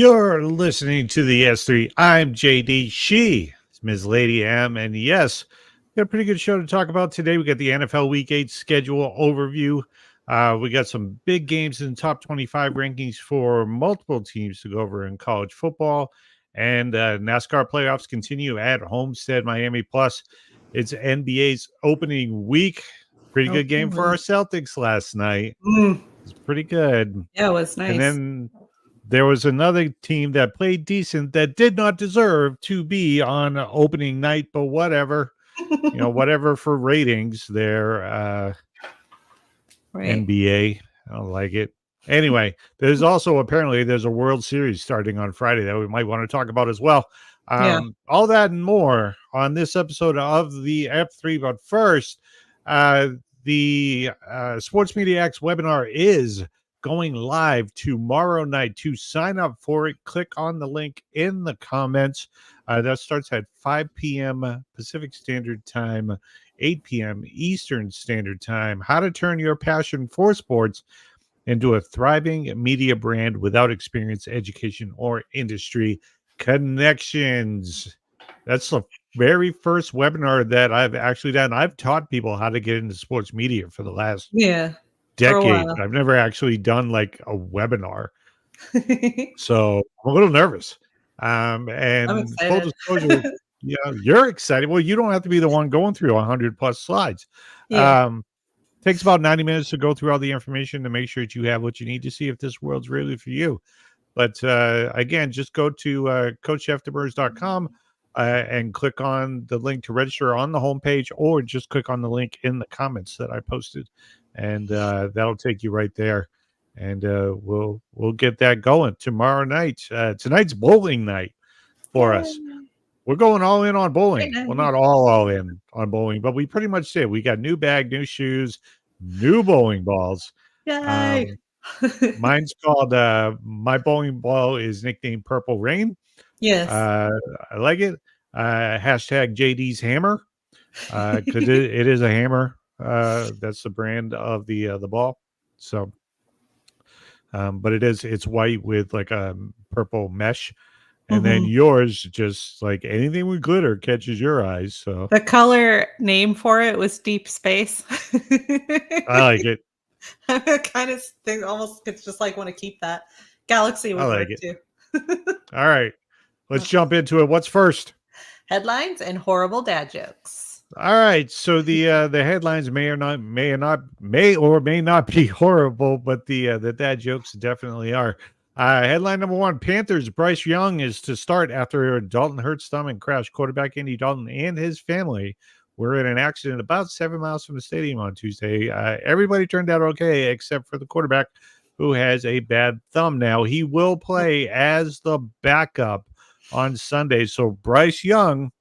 You're listening to the S3. I'm JD. She is Ms. Lady M. And yes, we got a pretty good show to talk about today. We got the NFL Week 8 schedule overview. We got some big games in top 25 rankings for multiple teams to go over in college football. And NASCAR playoffs continue at Homestead-Miami. Plus, it's NBA's opening week. Pretty good game for our Celtics last night. It's pretty good. Yeah, it was nice. And then there was another team that played decent that did not deserve to be on opening night, but whatever. Whatever for ratings there. Right. NBA. I don't like it. Anyway, there's also apparently there's a World Series starting on Friday that we might want to talk about as well. All that and more on this episode of the F3. But first, the Sports Media X webinar is going live tomorrow night. To sign up for it, click on the link in the comments. That starts at 5 p.m. Pacific Standard Time, 8 p.m. Eastern Standard Time. How to turn your passion for sports into a thriving media brand without experience, education, or industry connections. That's the very first webinar that I've actually done. I've taught people how to get into sports media for the last decade. I've never actually done like a webinar. So I'm a little nervous. And full disclosure, you're excited. Well, you don't have to be the one going through 100 plus slides. Takes about 90 minutes to go through all the information to make sure that you have what you need to see if this world's really for you. But again, just go to coachjeffdemers.com and click on the link to register on the homepage, or just click on the link in the comments that I posted, and that'll take you right there. And we'll get that going tomorrow night. Tonight's bowling night for us. We're going all in on bowling. Well, not all in on bowling, but we pretty much did. We got new bag, new shoes, new bowling balls. Yay! Mine's called my bowling ball is nicknamed Purple Rain. Yes. I like it. Hashtag JD's Hammer, because it is a hammer. That's the brand of the ball. So, but it's white with like a purple mesh. And then yours, just like anything with glitter, catches your eyes. So the color name for it was Deep Space. I like it. I kind of think almost it's just like want to keep that. Galaxy would work too. All right, let's jump into it. What's first? Headlines and horrible dad jokes. All right, so the headlines may or may not be horrible, but the dad jokes definitely are. Headline number one: Panthers Bryce Young is to start after Dalton Hurts' stomach crash. Quarterback Andy Dalton and his family were in an accident about 7 miles from the stadium on Tuesday. Everybody turned out okay except for the quarterback, who has a bad thumb now. He will play as the backup on Sunday. So Bryce Young,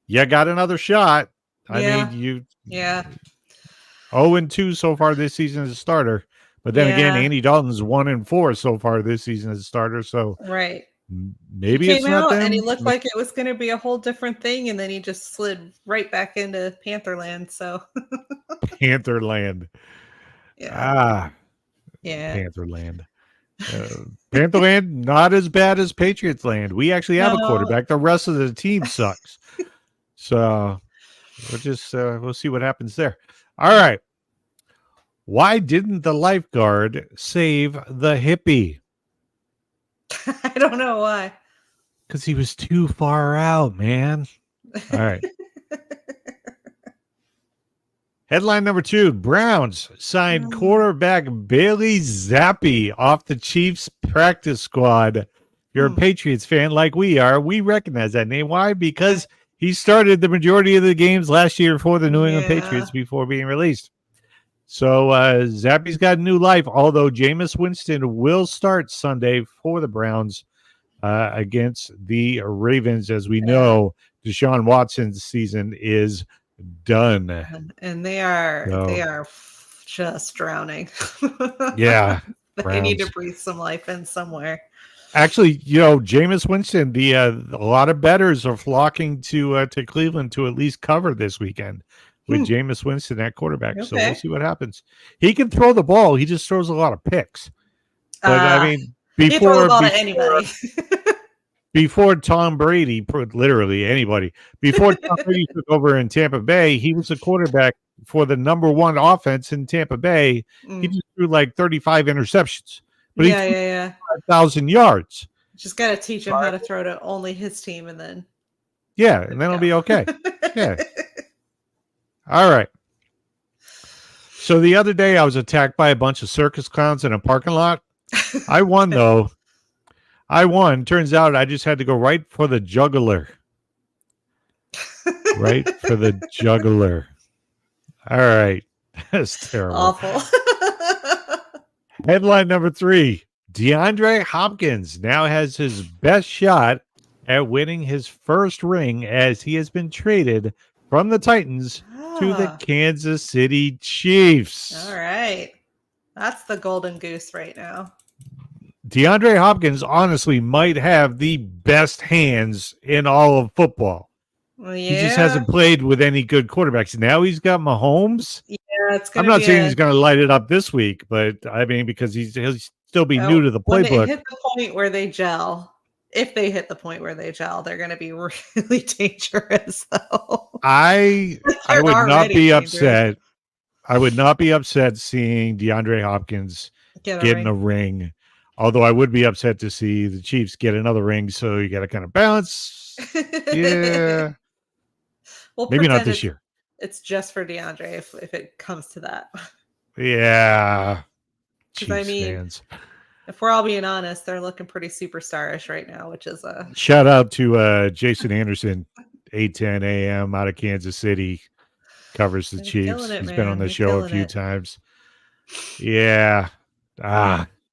you got another shot. I mean, 0-2 so far this season as a starter. But then again, Andy Dalton's 1-4 so far this season as a starter. So maybe he it's not them. And he looked like it was going to be a whole different thing, and then he just slid right back into Pantherland. So Pantherland, Pantherland, Pantherland, not as bad as Patriots land. We actually have a quarterback. The rest of the team sucks. So we'll see what happens there. All right. Why didn't the lifeguard save the hippie? I don't know why. Because he was too far out, man. All right. Headline number two: Browns signed quarterback Bailey Zappi off the Chiefs practice squad. If you're a Patriots fan like we are, we recognize that name. Why? Because he started the majority of the games last year for the New England Patriots before being released. So Zappi's got new life, although Jameis Winston will start Sunday for the Browns against the Ravens. As we know, Deshaun Watson's season is done. And they are just drowning. Yeah. They need to breathe some life in somewhere. Actually, Jameis Winston, a lot of bettors are flocking to Cleveland to at least cover this weekend with Jameis Winston at quarterback. So we'll see what happens. He can throw the ball. He just throws a lot of picks. But, I mean, He throw the before ball to before anybody. before Tom Brady, literally anybody, before Tom Brady took over in Tampa Bay, he was a quarterback for the number one offense in Tampa Bay. He just threw like 35 interceptions, but he threw Yeah. 5,000 yards. Just got to teach him how to throw to only his team, and then and then it'll be okay. Yeah. All right. So the other day I was attacked by a bunch of circus clowns in a parking lot. I won though. I won. Turns out I just had to go right for the jugular. Right for the jugular. All right. That's terrible. Awful. Headline number 3. DeAndre Hopkins now has his best shot at winning his first ring as he has been traded from the Titans to the Kansas City Chiefs. All right. That's the golden goose right now. DeAndre Hopkins honestly might have the best hands in all of football. Well, He just hasn't played with any good quarterbacks. Now he's got Mahomes. Yeah, it's gonna. I'm not saying he's going to light it up this week, but I mean because he'll still be new to the playbook. When they hit the point where they gel, if they hit the point where they gel, they're going to be really dangerous. Though I would not be upset. I would not be upset seeing DeAndre Hopkins getting a ring. Although I would be upset to see the Chiefs get another ring, so you got to kind of balance. Yeah. Well, maybe not this year. It's just for DeAndre if it comes to that. Yeah. Chiefs fans. If we're all being honest, they're looking pretty superstarish right now, which is a shout out to Jason Anderson, 8:10 a.m. out of Kansas City, covers the Chiefs. He's been on the show a few times. Yeah.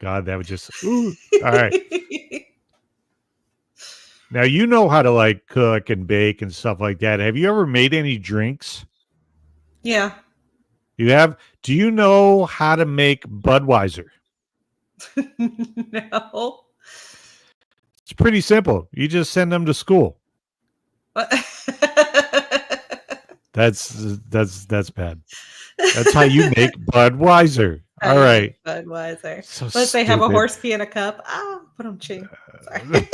God, that would just all right. Now you know how to like cook and bake and stuff like that. Have you ever made any drinks? Yeah. You have? Do you know how to make Budweiser? No. It's pretty simple. You just send them to school. That's bad. That's how you make Budweiser. All right. Budweiser. So let's say have a horse pee in a cup. Put them ching. Sorry.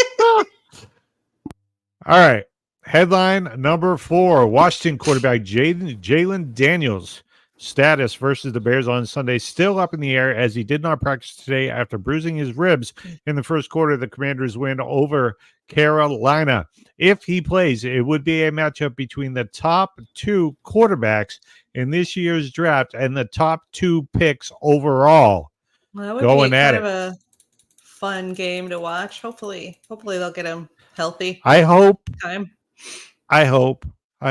All right. Headline number 4. Washington quarterback Jalen Daniels status versus the Bears on Sunday still up in the air as he did not practice today after bruising his ribs in the first quarter of the Commanders' win over Carolina. If he plays, it would be a matchup between the top 2 quarterbacks in this year's draft and the top 2 picks overall. Well, that would be kind of a fun game to watch. Hopefully they'll get him healthy. I hope. I hope. All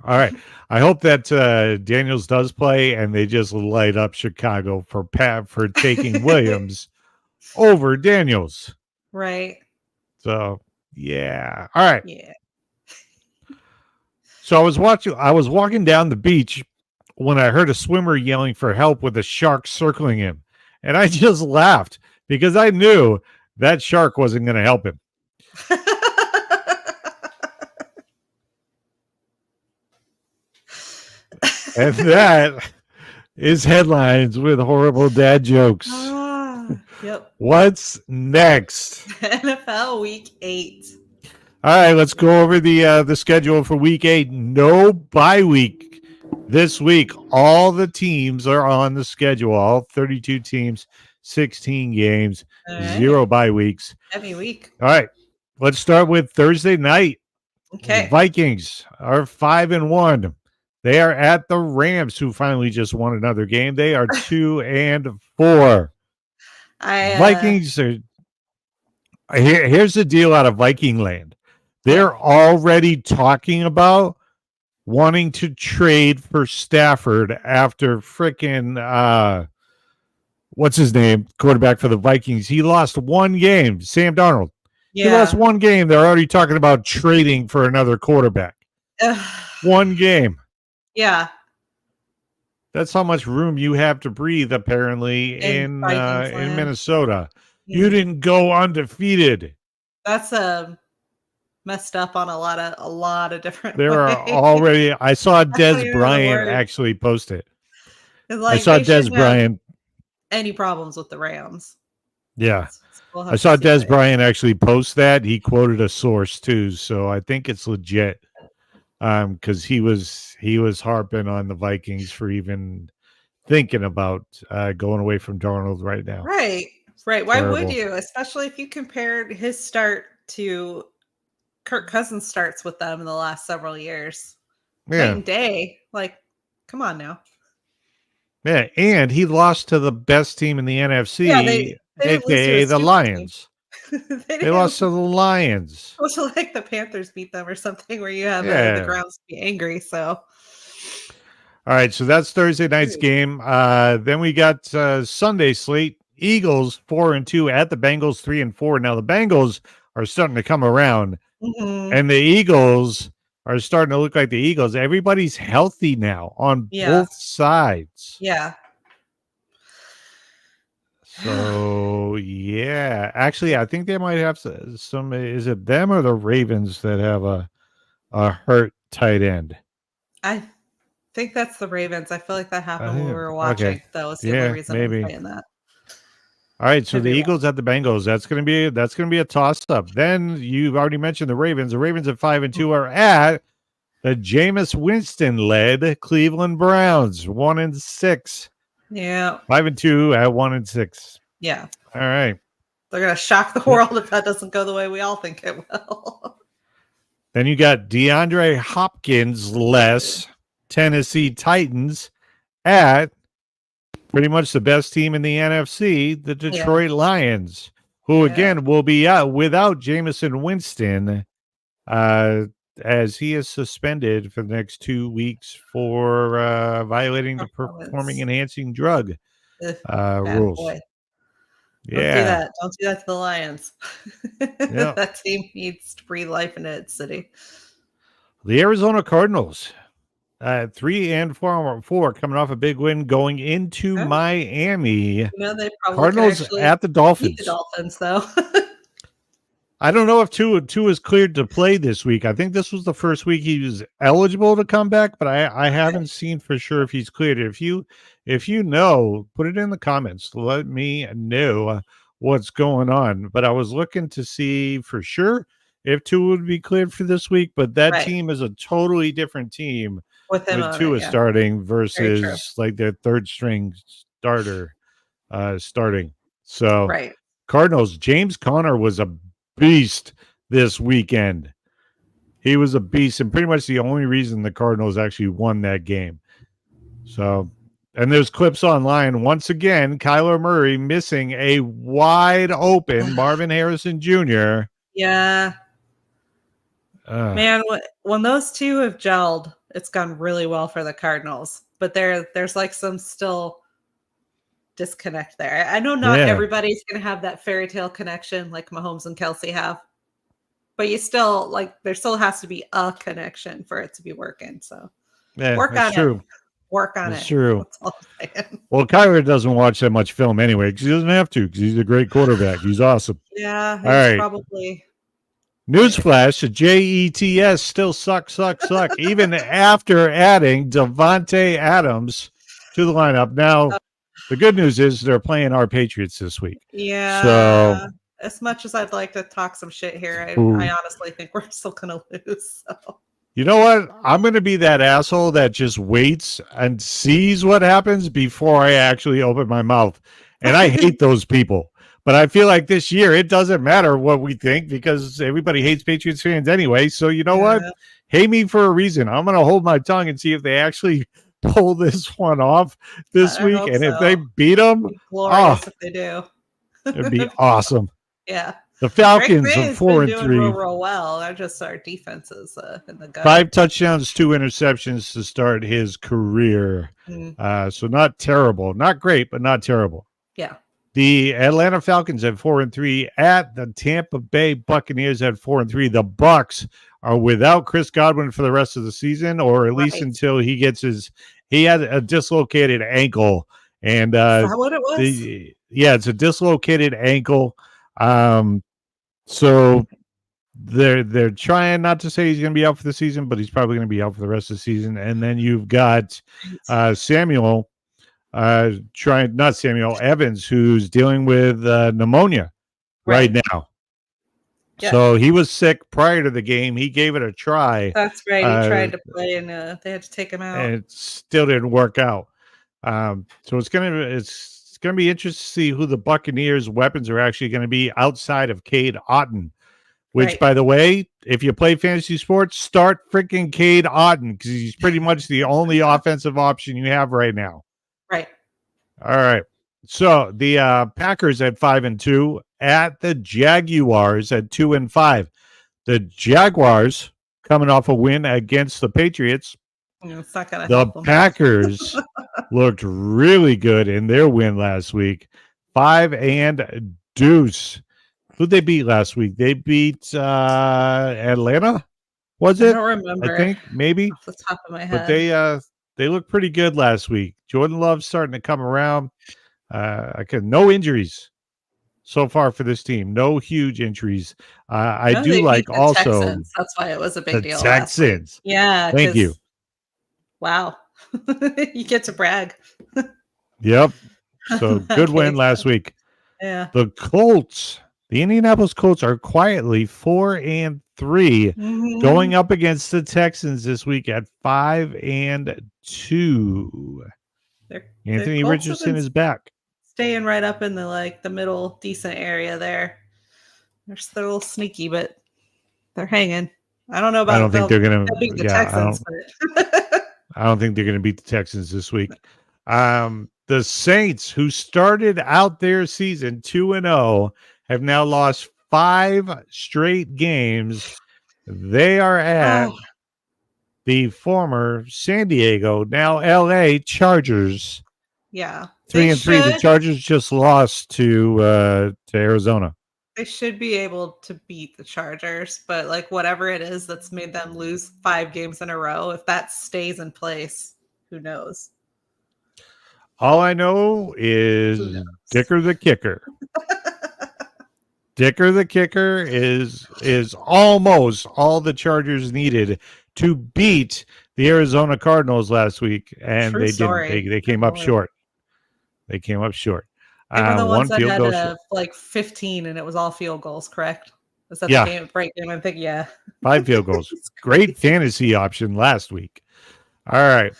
right. I hope that Daniels does play and they just light up Chicago for taking Williams over Daniels. Right. So, yeah. All right. Yeah. So I was walking down the beach when I heard a swimmer yelling for help with a shark circling him. And I just laughed because I knew that shark wasn't going to help him. And that is headlines with horrible dad jokes. Yep. What's next? NFL Week 8. All right, let's go over the schedule for Week 8. No bye week this week. All the teams are on the schedule. All 32 teams, 16 games, 0 bye weeks. Heavy week. All right, let's start with Thursday night. Okay. The Vikings are 5-1. They are at the Rams, who finally just won another game. They are 2-4. Vikings are. Here's the deal out of Viking land. They're already talking about wanting to trade for Stafford after frickin' what's his name? Quarterback for the Vikings. He lost one game. Sam Darnold. Yeah. He lost one game. They're already talking about trading for another quarterback. One game. Yeah. That's how much room you have to breathe, apparently, in Minnesota. Yeah. You didn't go undefeated. That's messed up on a lot of different ways. Are already. I saw Des Bryant actually post it. Like, I saw Des Bryant. Any problems with the Rams? Yeah. We'll I have to saw see if Des they. Bryant actually post that. He quoted a source too, so I think it's legit. Because he was harping on the Vikings for even thinking about going away from Darnold right now. Right. Why would Terrible. you? Especially if you compared his start to Kirk Cousins' starts with them in the last several years. Night Yeah. and day. Like, come on now. Yeah. And he lost to the best team in the Yeah, NFC, they didn't lose to a aka the stupid team. Lions. They They didn't. lost to the Lions. It was like the Panthers beat them or something where you have the Yeah. grounds to be angry. So All right, so that's Thursday night's game. Then we got Sunday slate. Eagles 4-2 at the Bengals 3-4. Now the Bengals are starting to come around, and the Eagles are starting to look like the Eagles. Everybody's healthy now on both sides. Yeah. So yeah, actually, I think they might have some. Is it them or the Ravens that have a hurt tight end? I think that's the Ravens. I feel like that happened when we were Okay. watching. That was the only Yeah, reason I'm maybe. saying that. All right, so Could the be wrong. Eagles at the Bengals. That's gonna be a toss up. Then you've already mentioned the Ravens. The Ravens at 5-2 are at the Jameis Winston led Cleveland Browns 1-6. Yeah. 5-2 at 1-6. Yeah. All right. They're gonna shock the world if that doesn't go the way we all think it will. Then you got DeAndre Hopkins less Tennessee Titans at pretty much the best team in the NFC, the Detroit Lions, who again will be out without Jamison Winston, as he is suspended for the next 2 weeks for violating the performing enhancing drug rules. Boy. Yeah. Don't do that. Don't do that to the Lions. Yep. That team needs to breathe life into its city. The Arizona Cardinals, 3-4 coming off a big win going into Miami. They probably Cardinals at the Dolphins. Beat the Dolphins, though. I don't know if Tua is cleared to play this week. I think this was the first week he was eligible to come back, but I haven't seen for sure if he's cleared. If you know, put it in the comments. Let me know what's going on. But I was looking to see for sure if Tua would be cleared for this week, but that team is a totally different team with Tua starting versus like their third string starter starting. So Cardinals, James Conner was a beast this weekend. He was a beast and pretty much the only reason the Cardinals actually won that game. So, and there's clips online. Once again, Kyler Murray missing a wide open Marvin Harrison Jr. Yeah. Man, when those two have gelled, it's gone really well for the Cardinals. But there's like some still disconnect there. I know not everybody's going to have that fairy tale connection like Mahomes and Kelsey have, but you still there still has to be a connection for it to be working. So work on it. Work on it. That's true. That's all I'm saying. Well, Kyler doesn't watch that much film anyway because he doesn't have to because he's a great quarterback. He's awesome. Yeah. All right. Probably. Newsflash, the Jets still suck. Even after adding Devontae Adams to the lineup. Now, the good news is they're playing our Patriots this week. Yeah. So, as much as I'd like to talk some shit here, I honestly think we're still going to lose. So. You know what? I'm going to be that asshole that just waits and sees what happens before I actually open my mouth. And I hate those people. But I feel like this year it doesn't matter what we think because everybody hates Patriots fans anyway. So you know what? Hate me for a reason. I'm going to hold my tongue and see if they actually pull this one off this week. And if they beat them, glorious if they do. It'd be awesome. Yeah. The Falcons are 4-3. Real well. They're just our defenses in the gut. 5 touchdowns, 2 interceptions to start his career. So not terrible. Not great, but not terrible. Yeah. The Atlanta Falcons at 4-3 at the Tampa Bay Buccaneers at 4-3. The Bucs are without Chris Godwin for the rest of the season, or at least until he gets he had a dislocated ankle. And is that what it was? It's a dislocated ankle. So they're trying not to say he's going to be out for the season, but he's probably going to be out for the rest of the season. And then you've got Samuel Evans, who's dealing with pneumonia right now. Yeah. So he was sick prior to the game. He gave it a try. That's right. He tried to play, and they had to take him out. And it still didn't work out. So it's gonna be interesting to see who the Buccaneers' weapons are actually going to be outside of Cade Otton. Which, by the way, if you play fantasy sports, start freaking Cade Otton because he's pretty much the only offensive option you have right now. Right. All right. So the Packers at 5-2 at the Jaguars at 2-5. The Jaguars coming off a win against the Patriots. It's not gonna the help them. Packers looked really good in their win last week. 5-2. Who'd they beat last week? They beat Atlanta, was it? I don't remember. I think maybe off the top of my head. But they looked pretty good last week. Jordan Love's starting to come around. No injuries so far for this team. No huge injuries. I do like also Texans. That's why it was a big deal. Texans. Yeah. Thank you. Wow. You get to brag. Yep. So good win last week. Yeah. The Colts. The Indianapolis Colts are quietly 4-3, going up against the Texans this week at 5-2. Anthony Richardson is back, staying right up in the middle, decent area there. They're still a little sneaky, but they're hanging. I don't know about. I don't think they're going to beat the Texans. I don't think they're going to beat the Texans this week. The Saints, who started out their season 2-0. Have now lost 5 straight games. They are at the former San Diego, now LA Chargers. Yeah. 3-3. The Chargers just lost to Arizona. They should be able to beat the Chargers, but whatever it is that's made them lose 5 games in a row, if that stays in place, who knows? All I know is Dicker the Kicker. Dicker the Kicker is almost all the Chargers needed to beat the Arizona Cardinals last week, and they didn't. They came up short. They came up short. They were the ones that had 15, and it was all field goals, correct? Was that the game? Break game? I think, yeah. 5 field goals. Great fantasy option last week. All right.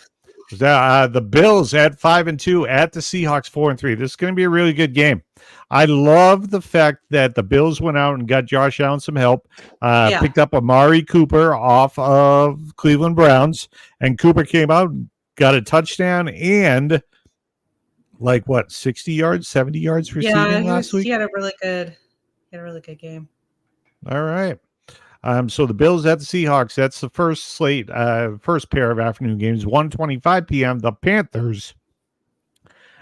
The Bills at 5-2 at the Seahawks 4-3. This is going to be a really good game. I love the fact that the Bills went out and got Josh Allen some help. Picked up Amari Cooper off of Cleveland Browns, and Cooper came out and got a touchdown and 60 yards, 70 yards receiving last week. He had a really good game. All right. So the Bills at the Seahawks. That's the first pair of afternoon games. 1:25 p.m. The Panthers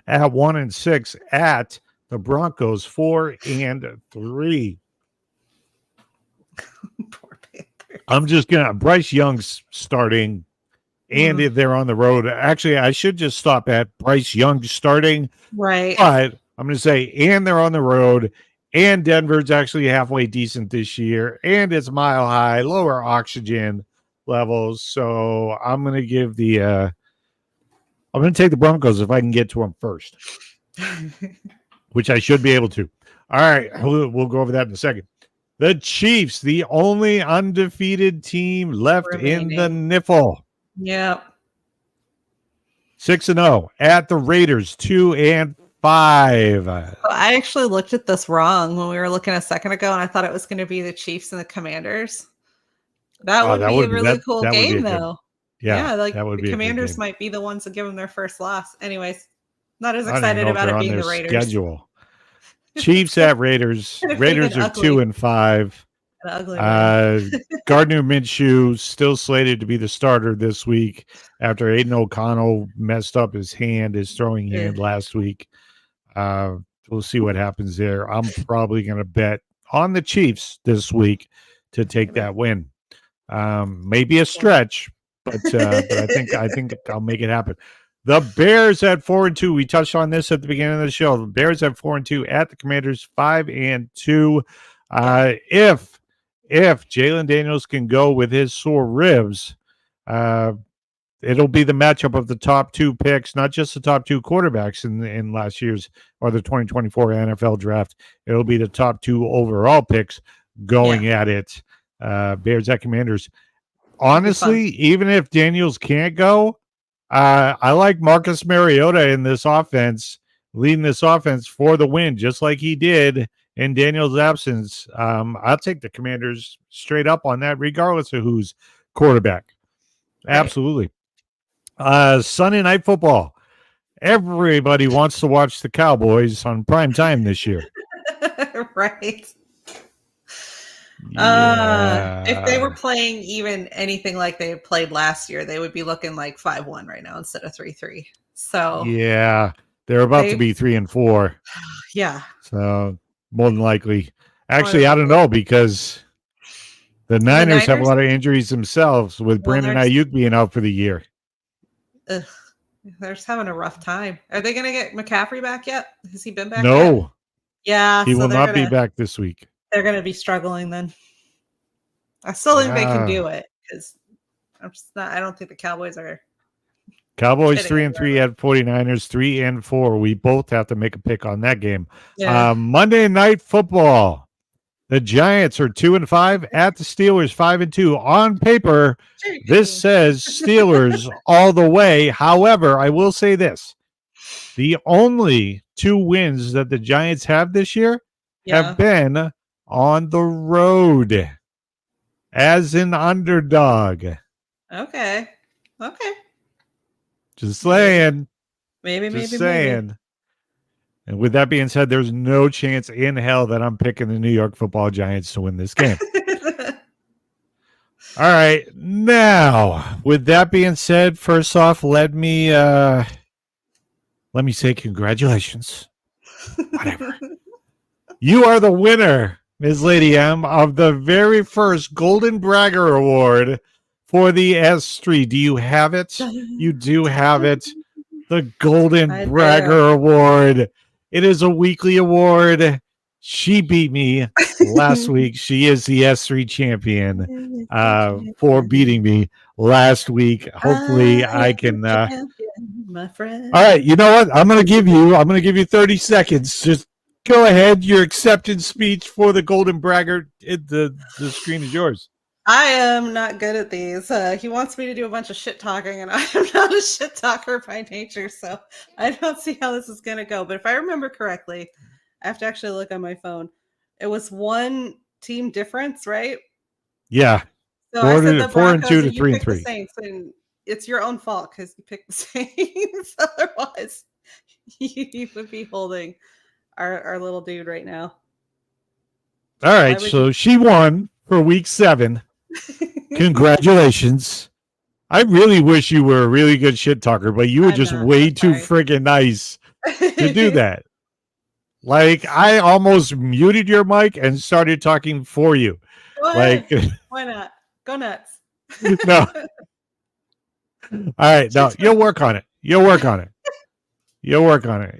at 1-6 at the Broncos 4-3. Poor Panthers. I'm just gonna. Bryce Young's starting, and they're on the road. Actually, I should just stop at Bryce Young starting. Right. But I'm gonna say, and they're on the road. And Denver's actually halfway decent this year, and it's mile high, lower oxygen levels. So I'm going to give I'm going to take the Broncos if I can get to them first, which I should be able to. All right, we'll go over that in a second. The Chiefs, the only undefeated team left in the NIFL. Yep. 6-0 at the Raiders, 2-5. I actually looked at this wrong when we were looking a second ago, and I thought it was going to be the Chiefs and the Commanders. That would be a really cool game, though. The Commanders might be the ones that give them their first loss. Anyways, not as excited about it being the Raiders. Schedule. Chiefs at Raiders. Raiders are 2-5. Gardner Minshew still slated to be the starter this week after Aiden O'Connell messed up his throwing hand last week. We'll see what happens there. I'm probably going to bet on the Chiefs this week to take that win. Maybe a stretch, but I think I'll make it happen. The Bears at 4-2. We touched on this at the beginning of the show. The Bears at 4-2 at the Commanders 5-2. If Jalen Daniels can go with his sore ribs, it'll be the matchup of the top 2 picks, not just the top 2 quarterbacks in last year's or the 2024 NFL draft. It'll be the top 2 overall picks going at it. Bears at Commanders. Honestly, even if Daniels can't go, I like Marcus Mariota in this offense, leading this offense for the win, just like he did in Daniels' absence. I'll take the Commanders straight up on that, regardless of who's quarterback. Right. Absolutely. Sunday Night Football. Everybody wants to watch the Cowboys on prime time this year. Right. If they were playing even anything like they played last year, they would be looking like 5-1 right now instead of 3-3. So yeah, they're about to be 3-4. Yeah. So more than likely. Actually, I don't know, because the Niners have a lot of injuries themselves, with Brandon Ayuk being out for the year. Ugh, they're just having a rough time. Are they going to get McCaffrey back yet? Has he been back No. yet? Yeah. He will not be back this week. They're going to be struggling then. I still think they can do it, because I don't think the Cowboys are. Cowboys 3-3 at 49ers 3-4. We both have to make a pick on that game. Yeah. Monday Night Football. The Giants are 2-5 at the Steelers 5-2. On paper, this says Steelers all the way. However, I will say this: the only 2 wins that the Giants have this year have been on the road as an underdog. Okay. Just saying. Maybe. And with that being said, there's no chance in hell that I'm picking the New York Football Giants to win this game. All right. Now, with that being said, first off, let me say congratulations. Whatever. You are the winner, Ms. Lady M, of the very first Golden Bragger Award for the S3. Do you have it? You do have it. The Golden Bragger Award. It is a weekly award. She beat me last week. She is the S3 champion for beating me last week. Hopefully I can my friend. All right, you know what? I'm gonna give you 30 seconds. Just go ahead. Your acceptance speech for the Golden Bragger. The screen is yours. I am not good at these. He wants me to do a bunch of shit talking, and I am not a shit talker by nature, so I don't see how this is going to go. But if I remember correctly, I have to actually look on my phone. It was 1 team difference, right? Yeah. So 4 and 2 to 3 and 3. The Saints, and it's your own fault because you picked the Saints. Otherwise, you would be holding our little dude right now. All right, so she won for week 7. Congratulations. I really wish you were a really good shit talker, but you were just way too freaking nice to do that. Like, I almost muted your mic and started talking for you. Why not? Go nuts. No. All right, no, you'll work on it.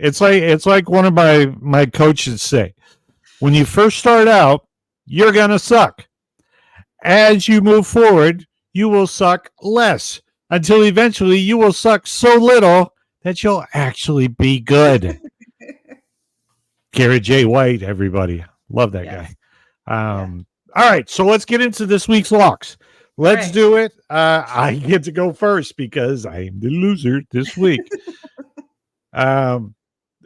It's like one of my coaches say. When you first start out, you're going to suck. As you move forward, you will suck less until eventually you will suck so little that you'll actually be good. Garrett J. White, everybody. Love that guy. All right, so let's get into this week's locks. Let's do it. I get to go first because I'm the loser this week.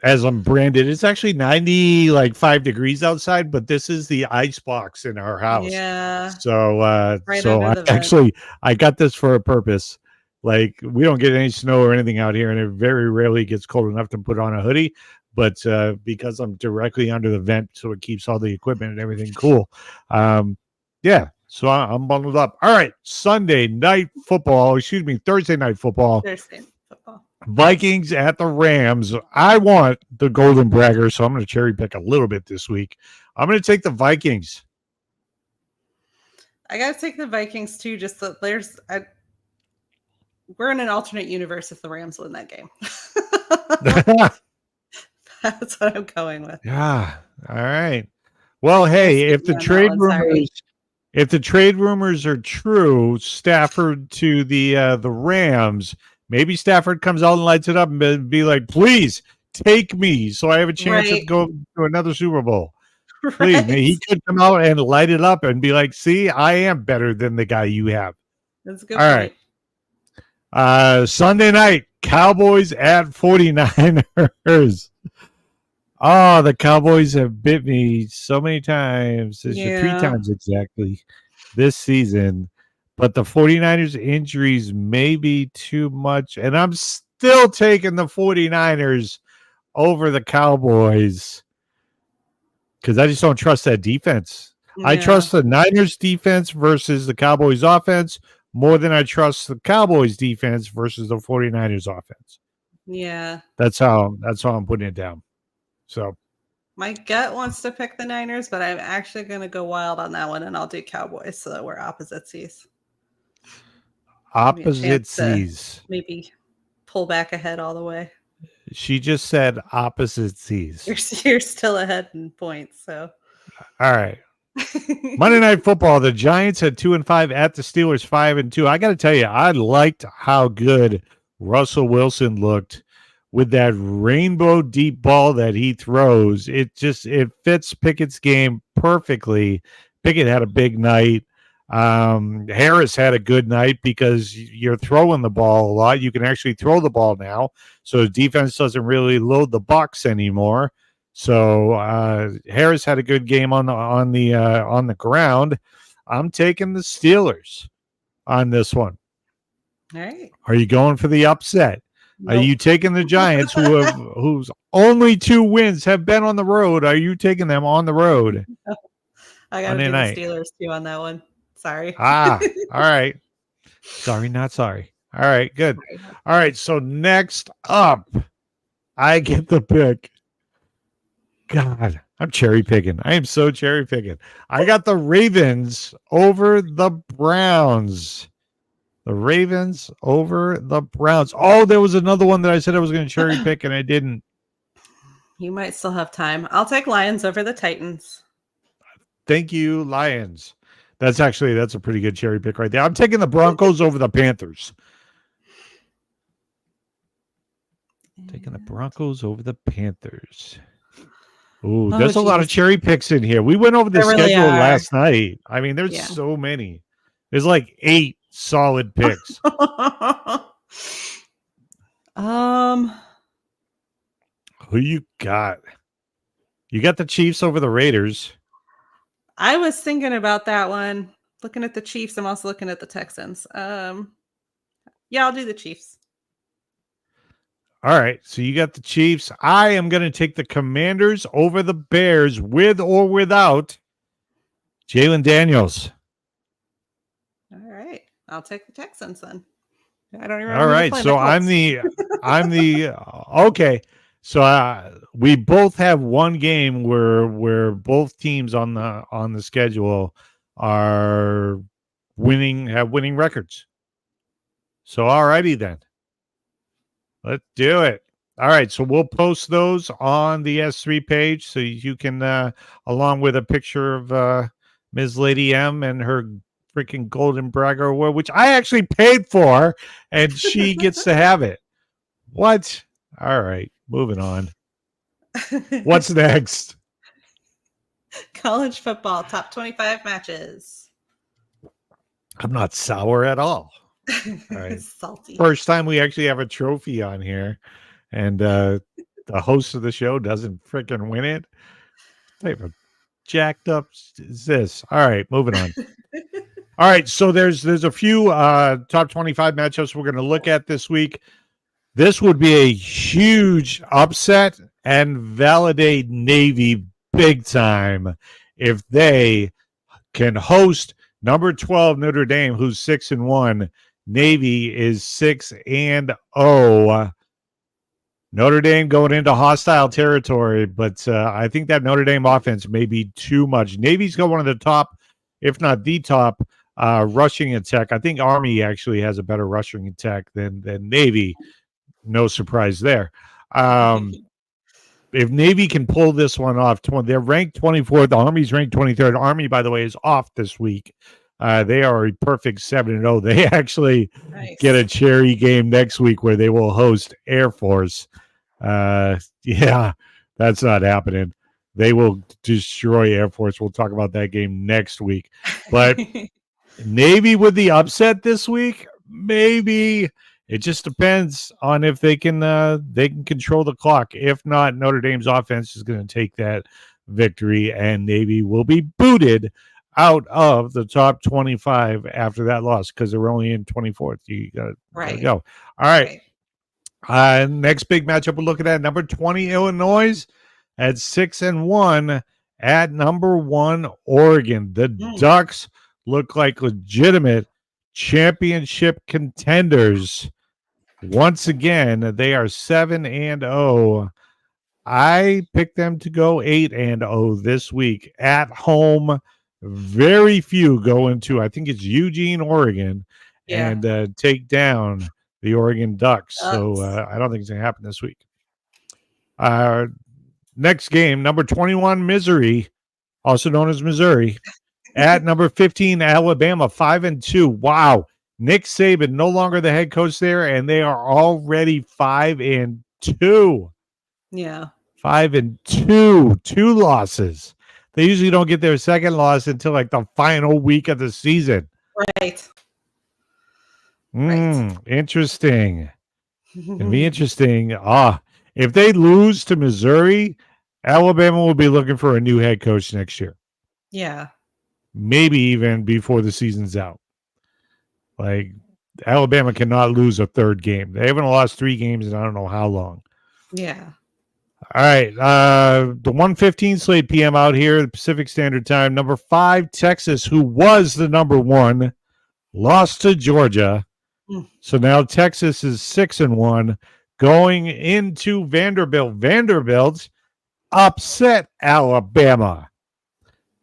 As I'm branded, it's actually 95 degrees outside, but this is the ice box in our house. Yeah. So, I got this for a purpose. Like, we don't get any snow or anything out here, and it very rarely gets cold enough to put on a hoodie. But because I'm directly under the vent, so it keeps all the equipment and everything cool. So I'm bundled up. All right, Thursday night football. Vikings at the Rams. I want the Golden Bragger, so I'm going to cherry pick a little bit this week. I'm going to take the Vikings. I got to take the Vikings too. Just that we're in an alternate universe if the Rams win that game. That's what I'm going with. Yeah. All right. Well, hey, if the if the trade rumors are true, Stafford to the Rams, maybe Stafford comes out and lights it up and be like, please take me so I have a chance to Right. go to another Super Bowl. Please, Right. man, he could come out and light it up and be like, see, I am better than the guy you have. That's a good All point. right. Sunday night, Cowboys at 49ers. Oh, the Cowboys have bit me so many times. Yeah. 3 times exactly this season. But the 49ers injuries may be too much. And I'm still taking the 49ers over the Cowboys because I just don't trust that defense. Yeah. I trust the Niners defense versus the Cowboys offense more than I trust the Cowboys defense versus the 49ers offense. Yeah. That's how I'm putting it down. So my gut wants to pick the Niners, but I'm actually going to go wild on that one, and I'll do Cowboys so that we're opposite seas. Opposite seas. Maybe pull back ahead all the way. She just said opposite seas. You're still ahead in points, so. All right. Monday Night Football. The Giants had 2-5 at the Steelers 5-2. I got to tell you, I liked how good Russell Wilson looked with that rainbow deep ball that he throws. It fits Pickett's game perfectly. Pickett had a big night. Harris had a good night because you're throwing the ball a lot. You can actually throw the ball now, so the defense doesn't really load the box anymore. So Harris had a good game on the ground. I'm taking the Steelers on this one. All right. Are you going for the upset? Nope. Are you taking the Giants, whose only 2 wins have been on the road? Are you taking them on the road? I got to do the Steelers too on that one. Sorry. All right. Sorry, not sorry. All right, good. All right, so next up, I get the pick. God, I'm cherry picking. I am so cherry picking. I got the Ravens over the Browns. The Ravens over the Browns. Oh, there was another one that I said I was going to cherry pick, and I didn't. You might still have time. I'll take Lions over the Titans. Thank you, Lions. That's a pretty good cherry pick right there. I'm taking the Broncos over the Panthers. Taking the Broncos over the Panthers. Ooh, there's a lot of cherry picks in here. We went over the schedule last night. I mean, there's so many. There's like 8 solid picks. Who you got? You got the Chiefs over the Raiders. I was thinking about that one. Looking at the Chiefs, I'm also looking at the Texans. Yeah, I'll do the Chiefs. All right, so you got the Chiefs. I am going to take the Commanders over the Bears with or without Jalen Daniels. All right, I'll take the Texans then. I don't even. All right, so I'm the okay. So we both have one game where both teams on the schedule are have winning records. So all righty then. Let's do it. All right, so we'll post those on the S3 page so you can, along with a picture of Ms. Lady M and her freaking Golden Bragger Award, which I actually paid for, and she gets to have it. What? All right, moving on. What's next? College football, top 25 matches. I'm not sour at all. All right. Salty. First time we actually have a trophy on here, and the host of the show doesn't freaking win it. What type of jacked up is this? All right, moving on. All right, so there's a few top 25 matchups we're going to look at this week. This would be a huge upset and validate Navy big time if they can host number 12 Notre Dame, who's 6-1. Navy is 6-0. Notre Dame going into hostile territory, but I think that Notre Dame offense may be too much. Navy's got one of the top, if not the top, rushing attack. I think Army actually has a better rushing attack than Navy. No surprise there. if Navy can pull this one off, they're ranked 24th. The Army's ranked 23rd. Army, by the way, is off this week. They are a perfect 7-0. They actually get a cherry game next week where they will host Air Force. Yeah, that's not happening. They will destroy Air Force. We'll talk about that game next week. But Navy with the upset this week, maybe. It just depends on if they can control the clock. If not, Notre Dame's offense is going to take that victory, and Navy will be booted out of the top 25 after that loss because they're only in 24th. You got to go. All right. Next big matchup we're looking at, number 20 Illinois at 6-1 at number 1 Oregon. The Ducks look like legitimate championship contenders. Once again, they are 7-0. I picked them to go 8-0 this week at home. Very few go into, I think it's Eugene, Oregon, and take down the Oregon Ducks. So I don't think it's going to happen this week. Next game, number 21 Missouri, also known as Missouri, at number 15 Alabama, 5-2. Wow. Nick Saban no longer the head coach there, and they are already 5-2. Yeah. 5-2. 2 losses. They usually don't get their second loss until like the final week of the season. Right. Interesting. It'd be interesting. If they lose to Missouri, Alabama will be looking for a new head coach next year. Yeah. Maybe even before the season's out. Like, Alabama cannot lose a third game. They haven't lost 3 games in I don't know how long. Yeah. All right. The 1:15 slate PM out here, the Pacific Standard Time. Number 5, Texas, who was the number 1, lost to Georgia. So now Texas is 6-1 going into Vanderbilt. Vanderbilt upset Alabama.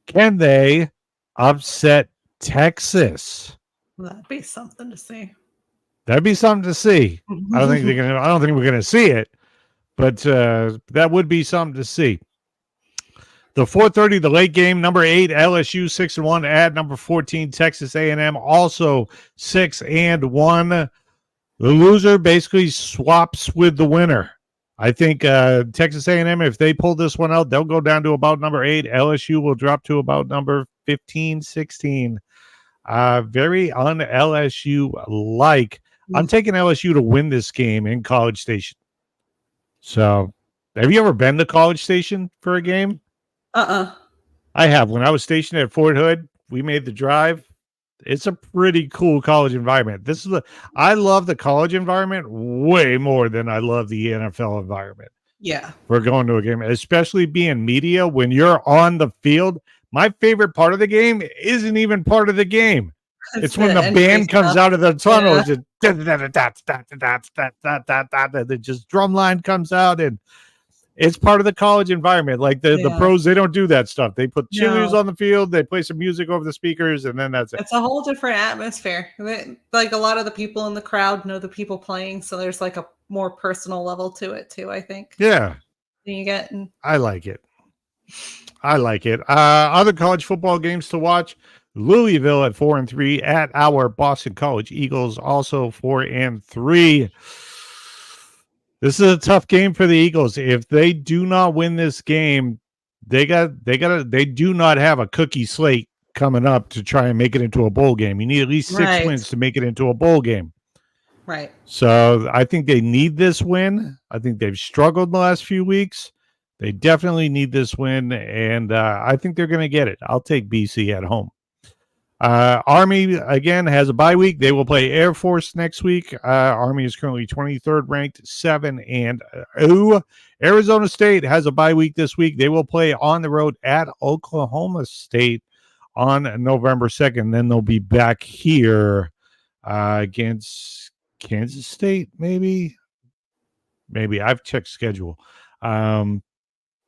Can they upset Texas? Well, that'd be something to see. That'd be something to see. I don't think we're gonna see it, but that would be something to see. The 4:30, the late game, number 8 LSU 6-1 at number 14 Texas A&M, also 6-1. The loser basically swaps with the winner. I think Texas A&M, if they pull this one out, they'll go down to about number 8. LSU will drop to about number 15, 16. Very un-LSU-like. I'm taking LSU to win this game in College Station. So, have you ever been to College Station for a game? I have. When I was stationed at Fort Hood, we made the drive. It's a pretty cool college environment. I love the college environment way more than I love the NFL environment. Yeah. For going to a game, especially being media, when you're on the field. My favorite part of the game isn't even part of the game. It's when the band comes out of the tunnel. Yeah. The just drum line comes out, and it's part of the college environment. Like the pros, they don't do that stuff. They put cheerleaders on the field, they play some music over the speakers, and then that's it. It's a whole different atmosphere. Like a lot of the people in the crowd know the people playing, so there's like a more personal level to it too, I think. Yeah. You get. I like it. Other college football games to watch. Louisville at 4-3 at our Boston College Eagles, also 4-3. This is a tough game for the Eagles. If they do not win this game, they do not have a cookie slate coming up to try and make it into a bowl game. You need at least 6 wins to make it into a bowl game. Right. So I think they need this win. I think they've struggled the last few weeks. They definitely need this win, and I think they're going to get it. I'll take BC at home. Army, again, has a bye week. They will play Air Force next week. Army is currently 23rd ranked, 7-0. Arizona State has a bye week this week. They will play on the road at Oklahoma State on November 2nd. Then they'll be back here against Kansas State, maybe. I've checked schedule. But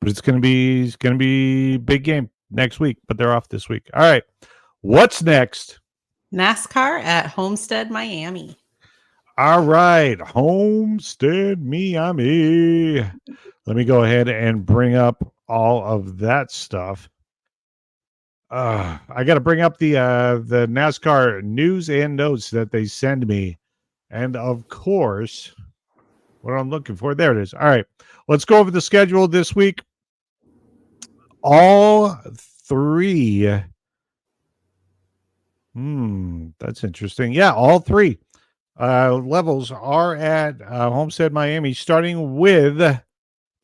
it's gonna be big game next week, but they're off this week. All right. What's next? NASCAR at Homestead-Miami. All right. Homestead-Miami. Let me go ahead and bring up all of that stuff. I got to bring up the NASCAR news and notes that they send me, and of course, what I'm looking for. There it is. All right, let's go over the schedule this week. All three. That's interesting. Yeah, all three levels are at Homestead-Miami, starting with the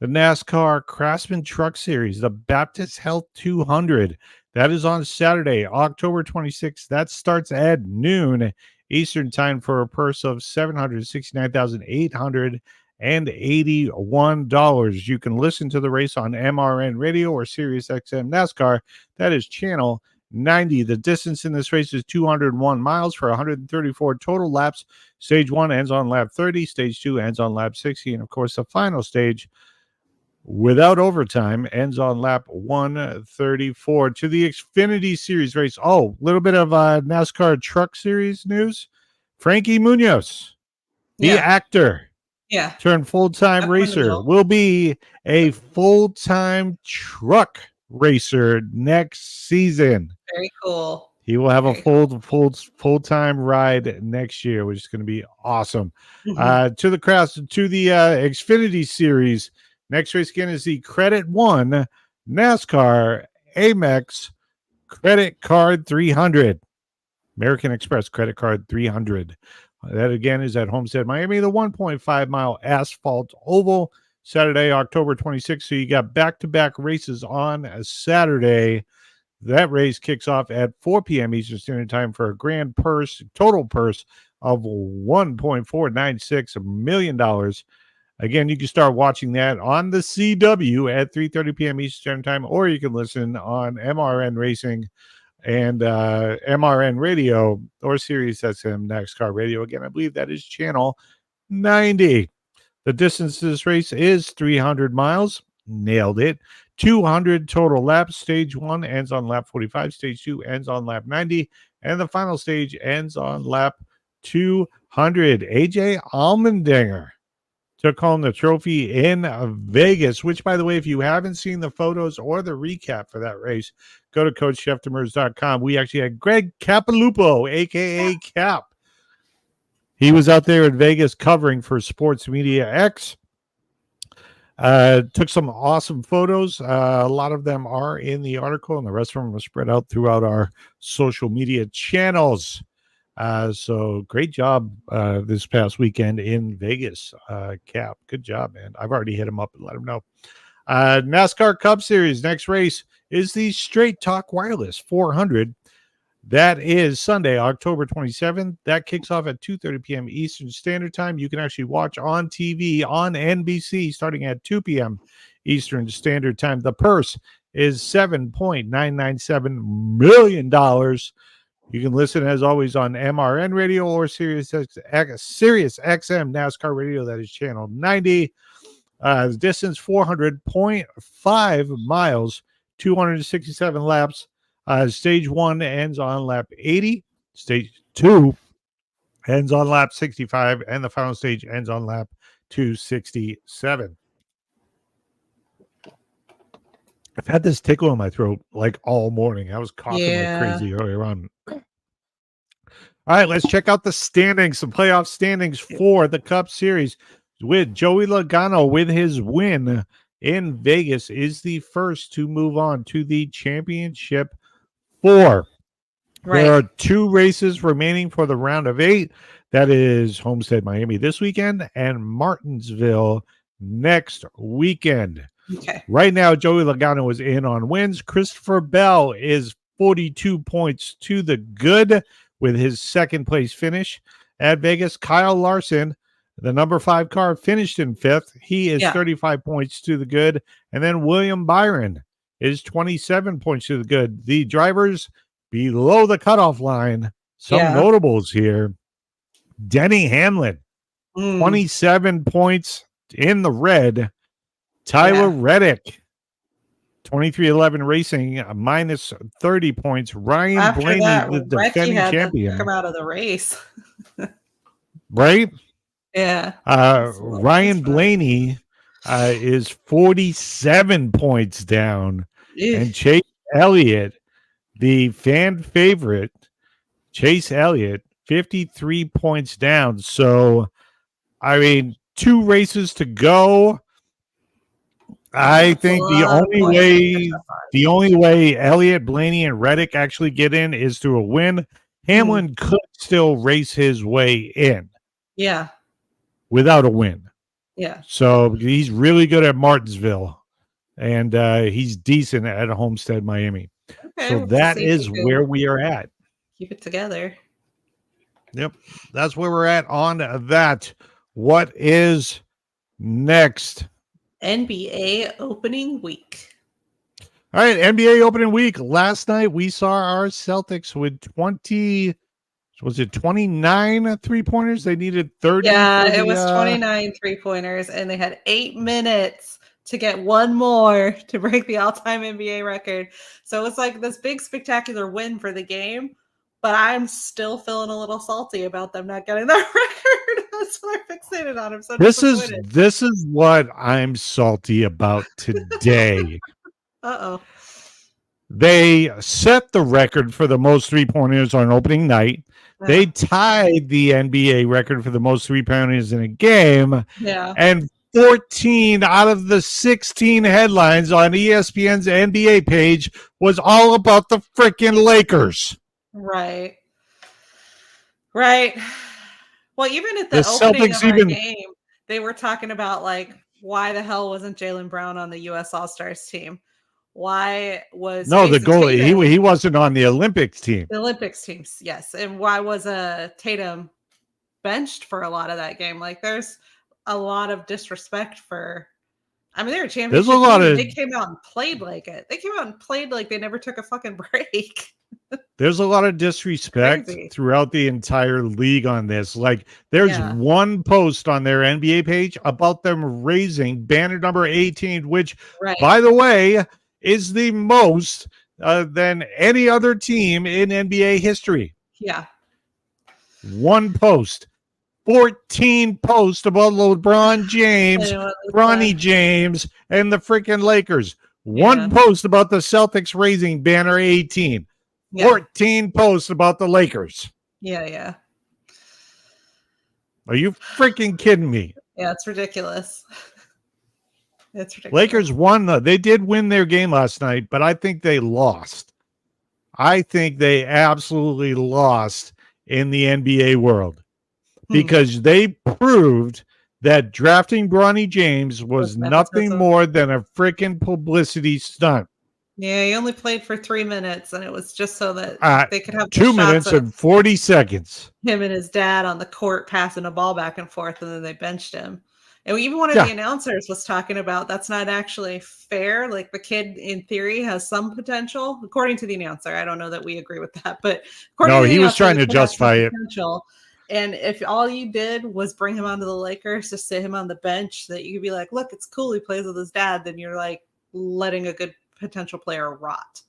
NASCAR Craftsman Truck Series, the Baptist Health 200. That is on Saturday, October 26th. That starts at noon Eastern Time for a purse of $769,881. You can listen to the race on MRN Radio or Sirius XM NASCAR. That is channel 90. The distance in this race is 201 miles for 134 total laps. Stage 1 ends on lap 30. Stage 2 ends on lap 60. And, of course, the final stage, without overtime, ends on lap 134. To the Xfinity Series race. Oh, a little bit of NASCAR Truck Series news. Frankie Munoz, the actor, turned full-time racer, will be a full-time truck racer next season. Very cool. He will have a full-time ride next year, which is going to be awesome. To the Xfinity Series. Next race again is the Credit One NASCAR Amex Credit Card 300. American Express Credit Card 300. That again is at Homestead-Miami, the 1.5-mile asphalt oval, Saturday, October 26th. So you got back-to-back races on a Saturday. That race kicks off at 4 p.m. Eastern Standard Time for a grand total purse of $1.496 million. Again, you can start watching that on the CW at 3:30 p.m. Eastern Standard Time, or you can listen on MRN Racing and MRN Radio or Sirius XM NASCAR Radio. Again, I believe that is channel 90. The distance to this race is 300 miles. Nailed it. 200 total laps. Stage 1 ends on lap 45. Stage 2 ends on lap 90. And the final stage ends on lap 200. AJ Allmendinger took home the trophy in Vegas, which, by the way, if you haven't seen the photos or the recap for that race, go to CoachJeffDemers.com. We actually had Greg Capilupo, a.k.a. Cap. He was out there in Vegas covering for Sports Media X. Took some awesome photos. A lot of them are in the article, and the rest of them are spread out throughout our social media channels. So great job this past weekend in Vegas, Cap. Good job, man. I've already hit him up and let him know. NASCAR Cup Series. Next race is the Straight Talk Wireless 400. That is Sunday, October 27th. That kicks off at 2:30 p.m. Eastern Standard Time. You can actually watch on TV on NBC starting at 2 p.m. Eastern Standard Time. The purse is $7.997 million. You can listen, as always, on MRN Radio or Sirius XM NASCAR Radio. That is channel 90. The distance, 400.5 miles, 267 laps. Stage 1 ends on lap 80. Stage 2 ends on lap 65. And the final stage ends on lap 267. I've had this tickle in my throat like all morning. I was coughing like crazy earlier on. All right, let's check out the standings, some playoff standings for the Cup Series. With Joey Logano, with his win in Vegas, is the first to move on to the championship 4. Right. There are 2 races remaining for the round of 8. That is Homestead-Miami this weekend and Martinsville next weekend. Okay. Right now, Joey Logano is in on wins. Christopher Bell is 42 points to the good with his second place finish at Vegas. Kyle Larson, the number 5 car, finished in 5th. He is 35 points to the good. And then William Byron is 27 points to the good. The drivers below the cutoff line, some notables here. Denny Hamlin, 27 points in the red. Tyler Reddick, 2311 Racing, minus 30 points. Ryan After Blaney, that, the defending champion. Come out of the race. Right? Yeah. Ryan Blaney is 47 points down. And Eesh. Chase Elliott, the fan favorite, Chase Elliott, 53 points down. So, I mean, 2 races to go. I That's a think the lot of only points to catch way up on. the only way Elliott, Blaney, and Reddick actually get in is through a win. Hamlin could still race his way in Yeah. without a win. Yeah. So he's really good at Martinsville, and he's decent at Homestead-Miami. Okay. So We'll that see if is he can where we are at. keep it together. Yep, that's where we're at on that. What is next? NBA opening week. All right, NBA opening week. Last night we saw our Celtics with 29 3-pointers? They needed 30. Yeah, for it was 29 3-pointers, and they had 8 minutes to get one more to break the all-time NBA record. So it's like this big spectacular win for the game, but I'm still feeling a little salty about them not getting that record. That's what I'm fixated on. I'm so disappointed. This is what I'm salty about today. Uh-oh. They set the record for the most 3-pointers on opening night. They tied the NBA record for the most 3-pointers in a game. Yeah. And 14 out of the 16 headlines on ESPN's NBA page was all about the freaking Lakers. Right. Right. Well, even at the opening Celtics of our even game, they were talking about like why the hell wasn't Jaylen Brown on the U.S. All-Stars team? Why was no the Jason goalie? Tatum, He wasn't on the Olympics team. the Olympics teams? Yes, and why was Tatum benched for a lot of that game? Like, there's a lot of disrespect for. I mean, they were championship. There's a lot team, of. They came out and played like it. They came out and played like they never took a fucking break. There's a lot of disrespect Crazy. throughout the entire league on this. Like, there's one post on their NBA page about them raising banner number 18, which, by the way, is the most than any other team in NBA history. Yeah. One post. 14 posts about LeBron James, Bronny James, and the freaking Lakers. One post about the Celtics raising banner 18. 14 posts about the Lakers. Yeah. Are you freaking kidding me? Yeah, it's ridiculous. It's ridiculous. Lakers won. They did win their game last night, but I think they lost. I think they absolutely lost in the NBA world because they proved that drafting Bronny James was nothing more than a freaking publicity stunt. Yeah, he only played for 3 minutes, and it was just so that they could have 2 minutes and 40 seconds. Him and his dad on the court passing a ball back and forth, and then they benched him. And even one of the announcers was talking about that's not actually fair. Like, the kid, in theory, has some potential, according to the announcer. I don't know that we agree with that, but according to the he was trying to justify it. And if all you did was bring him onto the Lakers to sit him on the bench, that you could be like, look, it's cool, he plays with his dad, then you're like letting a good potential player rot.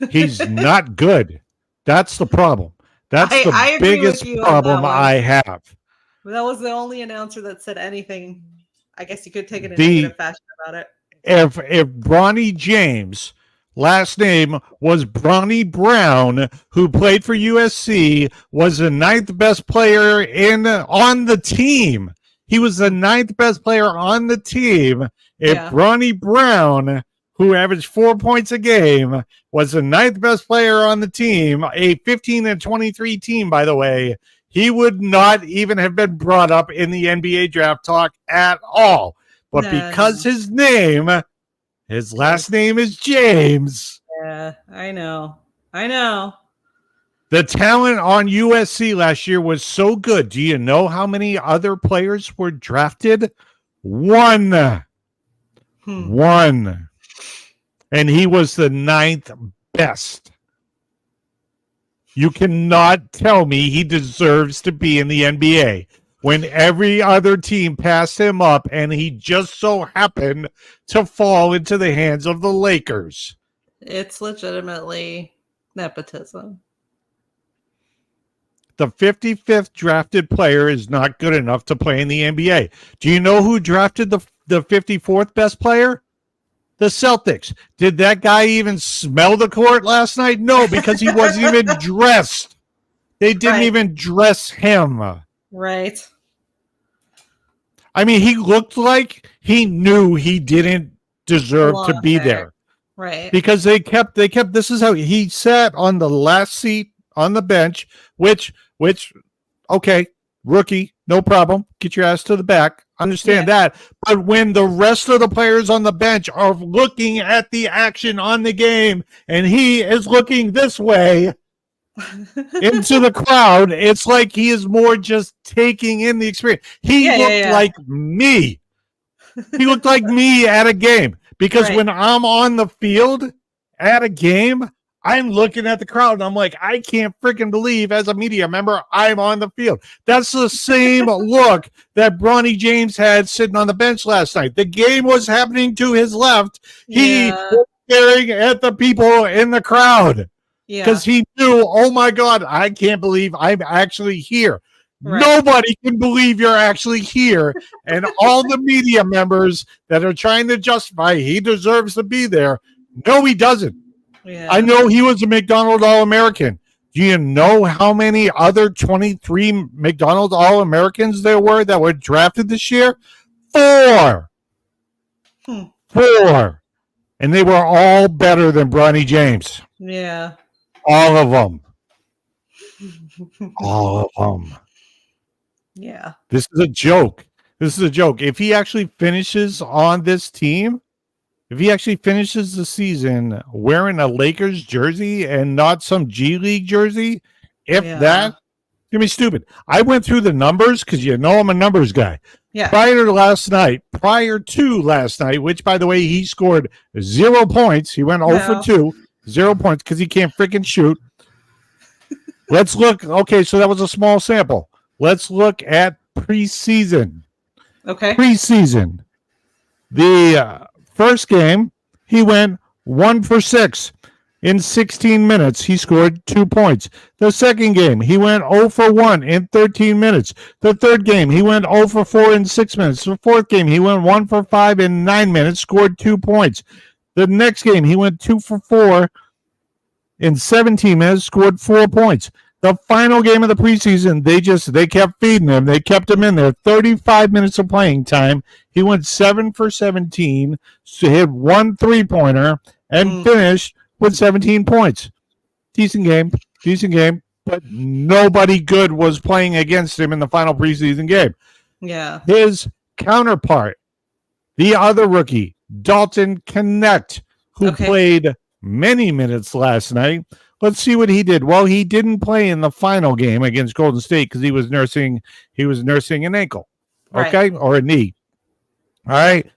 He's not good. That's the problem. That's the biggest problem I have. That was the only announcer that said anything. I guess you could take it in a negative fashion about it. If Bronny James' last name was Bronny Brown, who played for USC, was the 9th best player on the team. He was the 9th best player on the team. If Bronny Brown, who averaged 4 points a game, was the 9th best player on the team, a 15-23 team, by the way, he would not even have been brought up in the NBA draft talk at all. But because his last name is James. Yeah, I know. The talent on USC last year was so good. Do you know how many other players were drafted? One. One. And he was the 9th best. You cannot tell me he deserves to be in the NBA when every other team passed him up and he just so happened to fall into the hands of the Lakers. It's legitimately nepotism. The 55th drafted player is not good enough to play in the NBA. Do you know who drafted the 54th best player? The Celtics. Did that guy even smell the court last night? No, because he wasn't even dressed. They didn't even dress him. Right. I mean, he looked like he knew he didn't deserve to be there. Right. Because they kept, this is how he sat on the last seat on the bench, which, okay, rookie, no problem. Get your ass to the back. Understand that. But when the rest of the players on the bench are looking at the action on the game and he is looking this way into the crowd, it's like he is more just taking in the experience. He looked like me. He looked like me at a game. Because when I'm on the field at a game, I'm looking at the crowd and I'm like, I can't freaking believe as a media member I'm on the field. That's the same look that Bronny James had sitting on the bench last night. The game was happening to his left. He was staring at the people in the crowd because he knew, oh my God, I can't believe I'm actually here. Nobody can believe you're actually here. And all the media members that are trying to justify he deserves to be there, no, he doesn't. I know he was a McDonald's All-American. Do you know how many other 23 McDonald's All-Americans there were that were drafted this year? 4. 4. And they were all better than Bronny James. Yeah. All of them. All of them. Yeah. This is a joke. This is a joke. If he actually finishes on this team, if he actually finishes the season wearing a Lakers jersey and not some G League jersey, that, it's going to be stupid. I went through the numbers because you know I'm a numbers guy. Yeah. Prior to last night, which, by the way, he scored 0 points. He went 0 for 2, 0 points because he can't freaking shoot. Let's look. Okay, so that was a small sample. Let's look at preseason. Okay. Preseason. The first game, he went 1 for 6. In 16 minutes, he scored 2 points. The second game, he went 0 for 1 in 13 minutes. The third game, he went 0 for 4 in 6 minutes. The fourth game, he went 1 for 5 in 9 minutes, scored 2 points. The next game, he went 2 for 4 in 17 minutes, scored 4 points. The final game of the preseason, they kept feeding him. They kept him in there. 35 minutes of playing time. He went 7 for 17, so hit 1 3-pointer, and finished with 17 points. Decent game, but nobody good was playing against him in the final preseason game. Yeah. His counterpart, the other rookie, Dalton Connect, who played many minutes last night. Let's see what he did. Well, he didn't play in the final game against Golden State because he was nursing an ankle, or a knee. All right.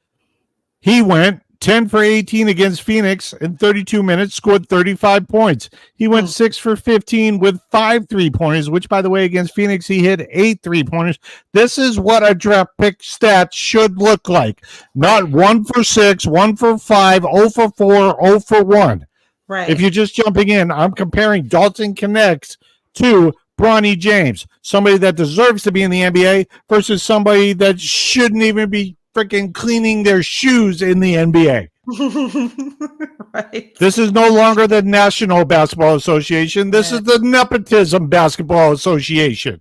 He went 10 for 18 against Phoenix in 32 minutes, scored 35 points. He went 6 for 15 with 5 3-pointers, which, by the way, against Phoenix, he hit 8 3-pointers. This is what a draft pick stat should look like. Not 1 for 6, 1 for 5, 0 for 4, 0 for 1. Right. If you're just jumping in, I'm comparing Dalton Connect to Bronny James, somebody that deserves to be in the NBA versus somebody that shouldn't even be freaking cleaning their shoes in the NBA. Right. This is no longer the National Basketball Association. This is the Nepotism Basketball Association.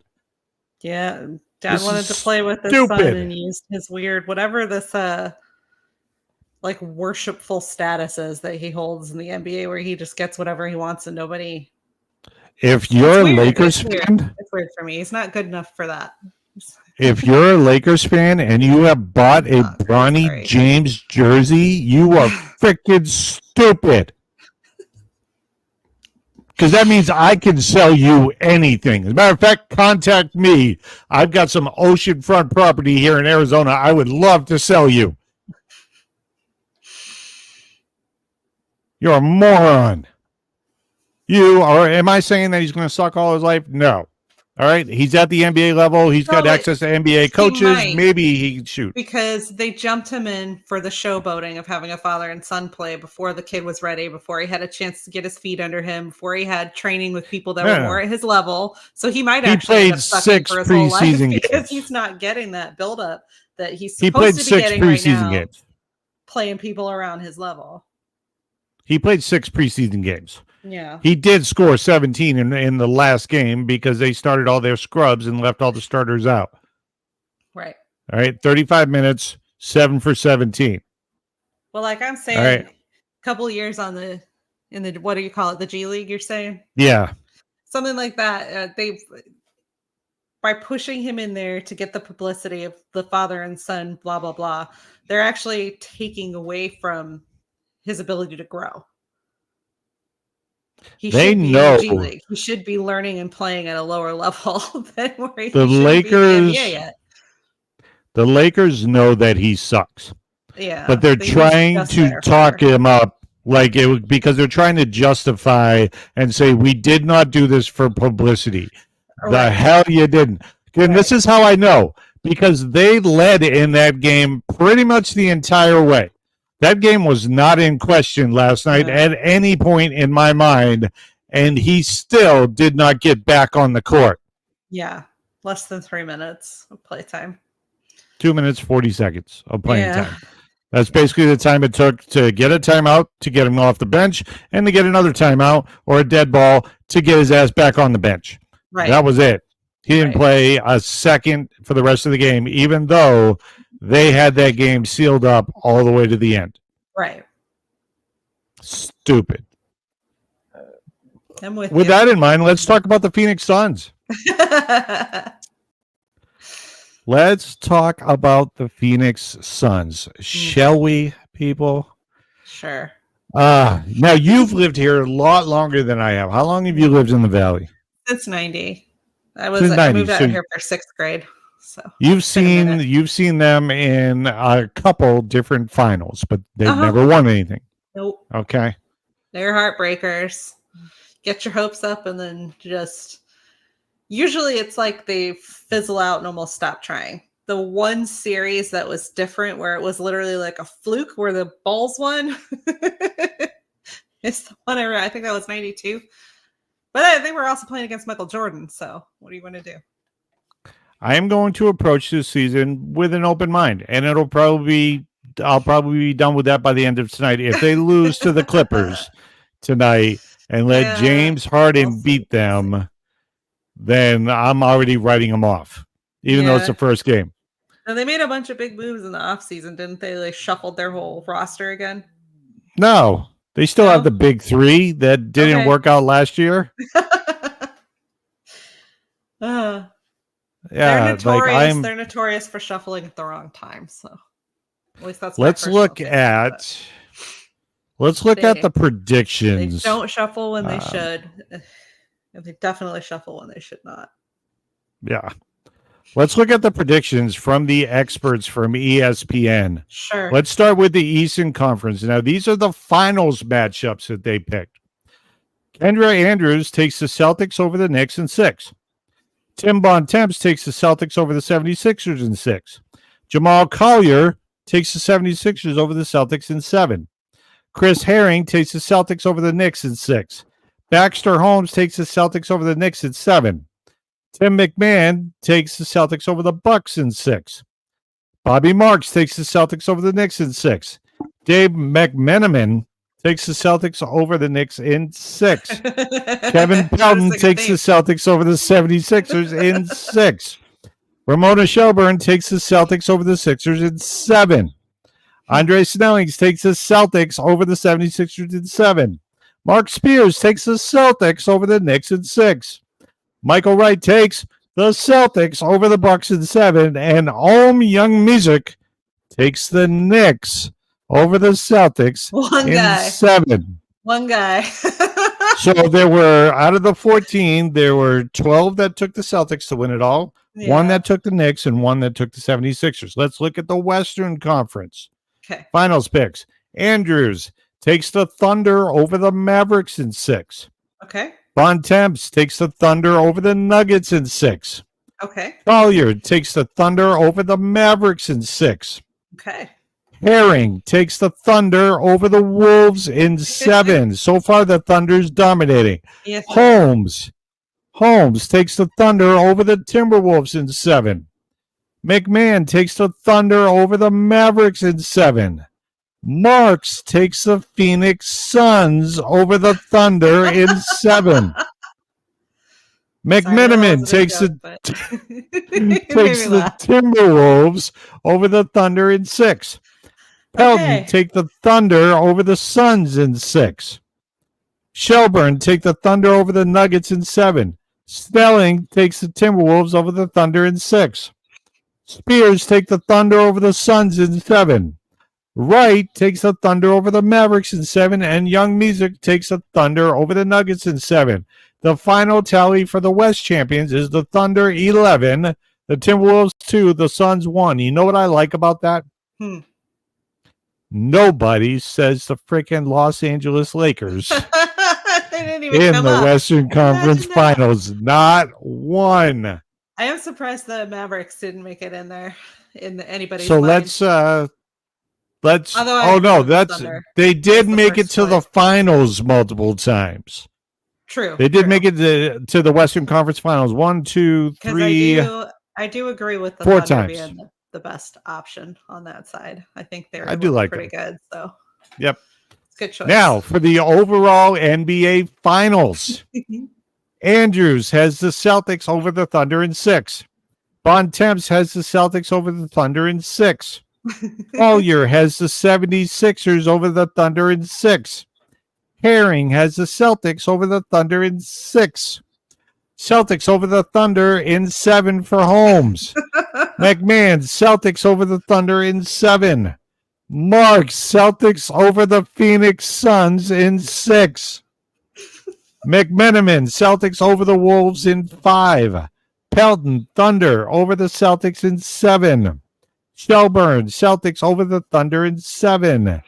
Yeah. Dad wanted to play with his son and used his weird, whatever this like worshipful status is that he holds in the NBA, where he just gets whatever he wants and nobody. If you're a Lakers fan, it's weird for me. He's not good enough for that. If you're a Lakers fan and you have bought a Bronny James jersey, you are freaking stupid. Because that means I can sell you anything. As a matter of fact, contact me. I've got some oceanfront property here in Arizona I would love to sell you. You're a moron. You are. Am I saying that he's going to suck all his life? No. All right. He's at the NBA level. He's got access to NBA coaches. Maybe he can shoot. Because they jumped him in for the showboating of having a father and son play before the kid was ready, before he had a chance to get his feet under him, before he had training with people that were more at his level. So he might actually end up sucking for his whole life because he's not getting that buildup that he's supposed to be getting right now, playing people around his level. He played 6 preseason games. Yeah. He did score 17 in the last game because they started all their scrubs and left all the starters out. Right. All right. 35 minutes, 7 for 17. Well, like I'm saying, a couple of years in the, what do you call it? The G League, you're saying? Yeah. Something like that. By pushing him in there to get the publicity of the father and son, blah, blah, blah, they're actually taking away from his ability to grow. He should be in the G League. He should be learning and playing at a lower level than where he should be in the NBA yet. The Lakers know that he sucks. Yeah. But they're trying to talk him up because they're trying to justify and say, we did not do this for publicity. Right. The hell you didn't. And this is how I know. Because they led in that game pretty much the entire way. That game was not in question last night at any point in my mind, and he still did not get back on the court. Yeah, less than 3 minutes of playtime. 2 minutes, 40 seconds of playing time. That's basically the time it took to get a timeout, to get him off the bench, and to get another timeout or a dead ball to get his ass back on the bench. Right. That was it. He didn't play a second for the rest of the game, even though they had that game sealed up all the way to the end. Right. Stupid. I'm with you. That in mind, let's talk about the Phoenix Suns. Let's talk about the Phoenix Suns. Shall we, people? Sure. Now, you've lived here a lot longer than I have. How long have you lived in the Valley? Since 90. I moved out here for 6th grade. So you've seen them in a couple different finals, but they've never won anything. Nope. Okay. They're heartbreakers. Get your hopes up and then just usually it's like they fizzle out and almost stop trying. The one series that was different where it was literally like a fluke where the Bulls won is the one I think that was 92. But they were also playing against Michael Jordan. So what do you want to do? I am going to approach this season with an open mind, and I'll probably be done with that by the end of tonight. If they lose to the Clippers tonight and let James Harden beat them, then I'm already writing them off, even though it's the first game. And they made a bunch of big moves in the offseason, didn't they? They shuffled their whole roster again. No. They still have the big 3 that didn't work out last year. They're notorious for shuffling at the wrong time. So at least that's let's look at the predictions. They don't shuffle when they should. And they definitely shuffle when they should not. Yeah. Let's look at the predictions from the experts from ESPN. Sure. Let's start with the Eastern Conference. Now, these are the finals matchups that they picked. Kendra Andrews takes the Celtics over the Knicks in 6. Tim Bontemps takes the Celtics over the 76ers in 6. Jamal Collier takes the 76ers over the Celtics in 7. Chris Herring takes the Celtics over the Knicks in 6. Baxter Holmes takes the Celtics over the Knicks in 7. Tim McMahon takes the Celtics over the Bucks in 6. Bobby Marks takes the Celtics over the Knicks in 6. Dave McMenamin takes the Celtics over the Knicks in 6. Kevin Pelton takes the Celtics over the 76ers in 6. Ramona Shelburne takes the Celtics over the Sixers in 7. Andre Snellings takes the Celtics over the 76ers in 7. Mark Spears takes the Celtics over the Knicks in 6. Michael Wright takes the Celtics over the Bucks in 7, and Om Young Music takes the Knicks over the Celtics in 7. One guy. So there were, out of the 14, there were 12 that took the Celtics to win it all, 1 that took the Knicks, and 1 that took the 76ers. Let's look at the Western Conference. Okay. Finals picks. Andrews takes the Thunder over the Mavericks in 6. Okay. Bontemps takes the Thunder over the Nuggets in 6. Okay. Collier takes the Thunder over the Mavericks in 6. Okay. Herring takes the Thunder over the Wolves in 7. So far, the Thunder's dominating. Yes. Holmes takes the Thunder over the Timberwolves in 7. McMahon takes the Thunder over the Mavericks in 7. Marks takes the Phoenix Suns over the Thunder in 7. McMenamin takes the Timberwolves over the Thunder in 6. Pelton take the Thunder over the Suns in 6. Shelburne take the Thunder over the Nuggets in 7. Snelling takes the Timberwolves over the Thunder in 6. Spears take the Thunder over the Suns in 7. Wright takes the Thunder over the Mavericks in 7. And Young Music takes the Thunder over the Nuggets in 7. The final tally for the West champions is the Thunder 11, the Timberwolves 2, the Suns 1. You know what I like about that? Nobody says the freaking Los Angeles Lakers in the Western Conference Finals. Not one. I am surprised the Mavericks didn't make it in there in anybody's So mind. let's they did make it to the finals multiple times. True. They did make it to the Western Conference Finals 1, 2, 3. I do agree with the 4 Thunder times. being the best option on that side. I think they're pretty good. So yep. It's a good choice. Now for the overall NBA Finals. Andrews has the Celtics over the Thunder in 6. Bontemps has the Celtics over the Thunder in 6. Collier has the 76ers over the Thunder in 6. Herring has the Celtics over the Thunder in 6. Celtics over the Thunder in 7 for Holmes. McMahon, Celtics over the Thunder in 7. Marks, Celtics over the Phoenix Suns in 6. McMenamin, Celtics over the Wolves in 5. Pelton, Thunder over the Celtics in 7. Shelburne, Celtics over the Thunder in 7.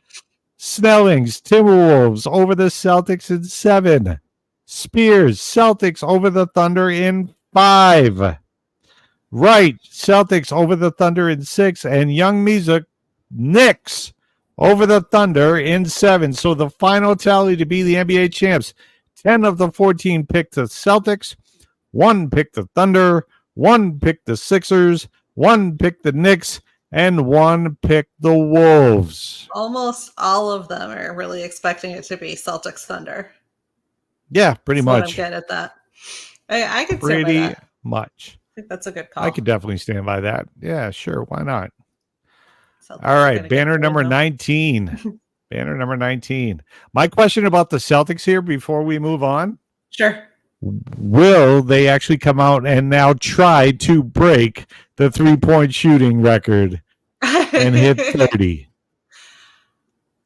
Snellings, Timberwolves over the Celtics in 7. Spears, Celtics over the Thunder in 5. Wright, Celtics over the Thunder in 6. And Young Music, Knicks over the Thunder in 7. So the final tally to be the NBA champs, 10 of the 14 picked the Celtics, 1 picked the Thunder, 1 picked the Sixers, 1 picked the Knicks, and 1 picked the Wolves. Almost all of them are really expecting it to be Celtics Thunder. Yeah, pretty much. I'm good at that. I could pretty stand by that. much. I think that's a good call. I could definitely stand by that. Yeah, sure. Why not? Celtics all right, banner number 19. Banner number 19. My question about the Celtics here before we move on. Sure. Will they actually come out and now try to break the 3-point shooting record and hit 30?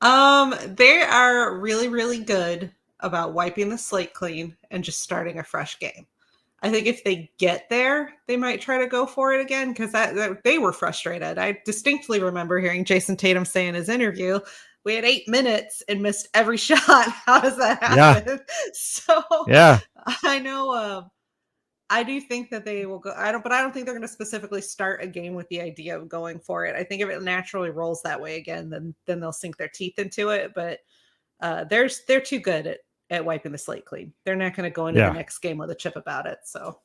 They are really, really good about wiping the slate clean and just starting a fresh game. I think if they get there, they might try to go for it again because they were frustrated. I distinctly remember hearing Jason Tatum say in his interview, we had 8 minutes and missed every shot. How does that happen? Yeah. So yeah, I know. I do think that they will go. I don't think they're going to specifically start a game with the idea of going for it. I think if it naturally rolls that way again, then they'll sink their teeth into it. But they're too good at wiping the slate clean. They're not going to go into the next game with a chip about it. So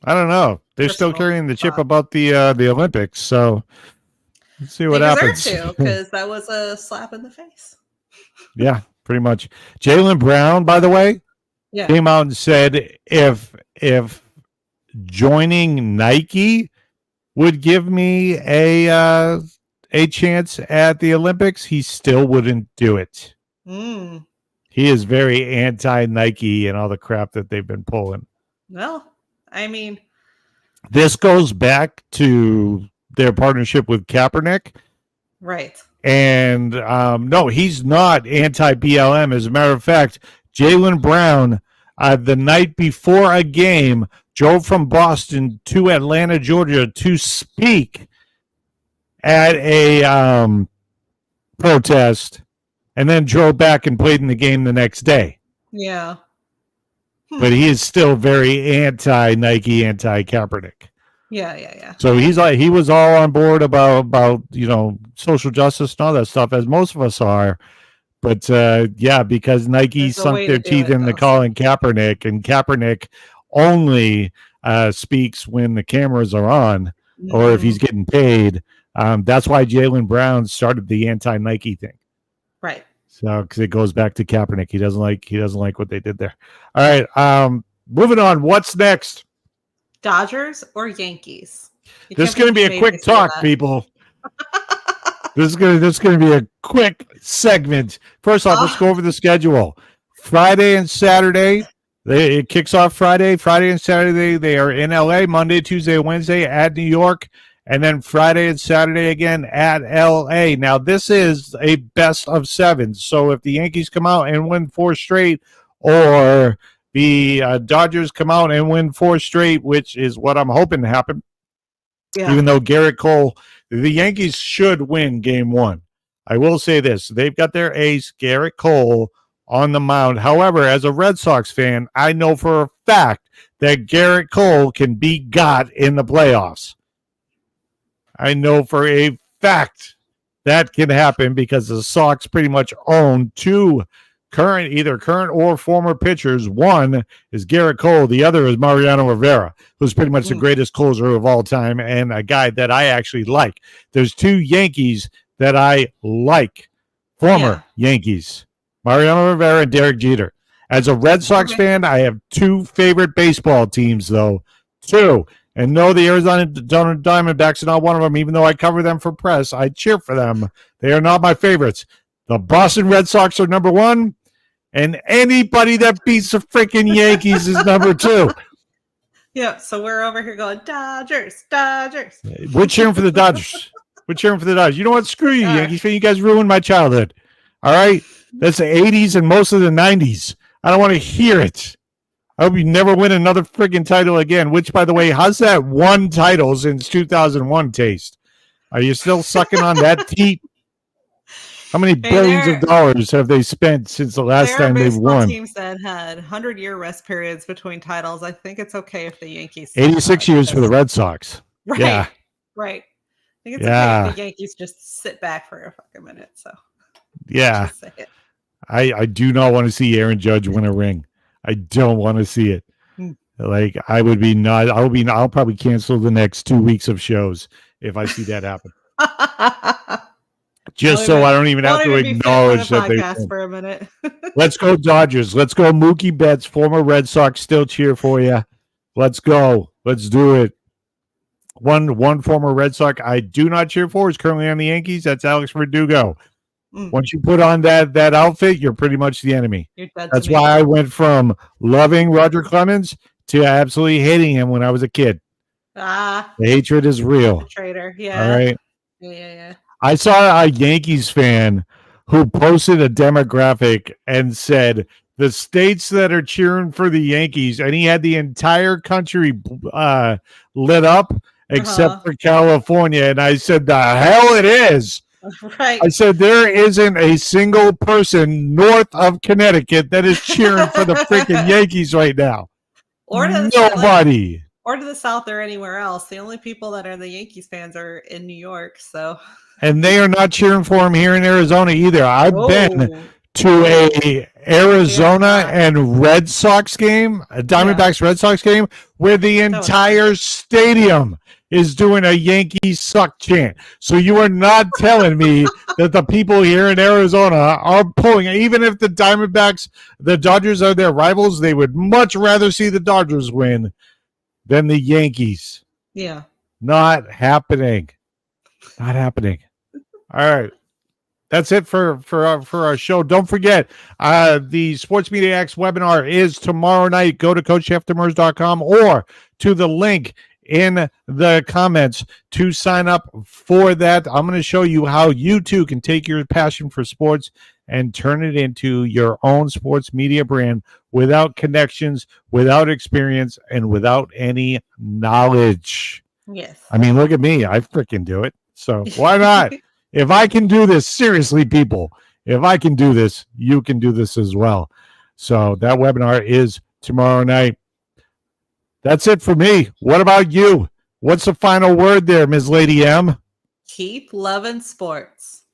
I don't know. They're still carrying the chip about the Olympics. So let's see what happens. Because that was a slap in the face. Yeah, pretty much. Jaylen Brown, by the way, came out and said if joining Nike would give me a chance at the Olympics, he still wouldn't do it. He is very anti-Nike and all the crap that they've been pulling. Well, I mean, this goes back to their partnership with Kaepernick. Right. And no, he's not anti-BLM. As a matter of fact, Jaylen Brown, the night before a game, drove from Boston to Atlanta, Georgia to speak at a protest and then drove back and played in the game the next day. Yeah. but he is still very anti-Nike, anti-Kaepernick. Yeah. So he was all on board about social justice and all that stuff, as most of us are. But because Nike sunk their teeth into Colin Kaepernick, and Kaepernick only speaks when the cameras are on, or if he's getting paid. That's why Jaylen Brown started the anti-Nike thing. Right. So because it goes back to Kaepernick, he doesn't like what they did there. All right, moving on. What's next? Dodgers or Yankees? This is going to be a quick talk, people. This is going to be a quick segment. First off, let's go over the schedule. Friday and Saturday, it kicks off Friday. Friday and Saturday, they are in LA. Monday, Tuesday, Wednesday at New York. And then Friday and Saturday again at LA. Now, this is a best of 7. So if the Yankees come out and win 4 straight, or the Dodgers come out and win 4 straight, which is what I'm hoping to happen, even though Garrett Cole, the Yankees should win game 1. I will say this. They've got their ace, Garrett Cole, on the mound. However, as a Red Sox fan, I know for a fact that Garrett Cole can be got in the playoffs. I know for a fact that can happen because the Sox pretty much own 2 either current or former pitchers. One is Garrett Cole. The other is Mariano Rivera, who's pretty much the greatest closer of all time and a guy that I actually like. There's 2 Yankees that I like, former Yankees, Mariano Rivera and Derek Jeter. As a Red Sox fan, I have 2 favorite baseball teams, though. 2. And no, the Arizona Diamondbacks are not one of them. Even though I cover them for press, I cheer for them. They are not my favorites. The Boston Red Sox are number 1, and anybody that beats the freaking Yankees is number 2. Yeah, so we're over here going, Dodgers, Dodgers. We're cheering for the Dodgers. You know what? Screw you, Yankees fan. You guys ruined my childhood. All right? That's the 80s and most of the 90s. I don't want to hear it. I hope you never win another freaking title again, which, by the way, how's that 1 title since 2001 taste? Are you still sucking on that teat? How many billions of dollars have they spent since the last time they've won? Teams that had 100-year rest periods between titles. I think it's okay if the Yankees 86 years for the Red Sox. Right. Yeah. Right. I think it's okay if the Yankees just sit back for a fucking minute. So yeah. I do not want to see Aaron Judge win a ring. I don't want to see it. Like I'll probably cancel the next 2 weeks of shows if I see that happen. Just so I don't even have to acknowledge that they for a minute. Let's go Dodgers. Let's go Mookie Betts, former Red Sox, still cheer for you. Let's go. Let's do it. One former Red Sox I do not cheer for is currently on the Yankees. That's Alex Verdugo. Once you put on that outfit, you're pretty much the enemy. That's why I went from loving Roger Clemens to absolutely hating him when I was a kid. The hatred is real. The traitor, yeah. All right. Yeah. I saw a Yankees fan who posted a demographic and said the states that are cheering for the Yankees, and he had the entire country lit up except for California. And I said, the hell it is. Right. I said, there isn't a single person north of Connecticut that is cheering for the freaking Yankees right now. Or nobody. Or to the south or anywhere else. The only people that are the Yankees fans are in New York. So, and they are not cheering for him here in Arizona either. I've been to a Arizona and Red Sox game, a Diamondbacks Red Sox game, where the entire stadium is doing a Yankees suck chant. So you are not telling me that the people here in Arizona are pulling, even if the Dodgers are their rivals, they would much rather see the Dodgers win than the Yankees. Yeah. Not happening. Not happening. All right. That's it for our show. Don't forget, the Sports Media X webinar is tomorrow night. Go to CoachJeffDemers.com or to the link in the comments to sign up for that. I'm going to show you how you too can take your passion for sports and turn it into your own sports media brand without connections, without experience, and without any knowledge. Yes. I mean, look at me. I freaking do it. So why not? If I can do this, seriously, people, if I can do this, you can do this as well. So that webinar is tomorrow night. That's it for me. What about you? What's the final word there, Ms. Lady M? Keep loving sports.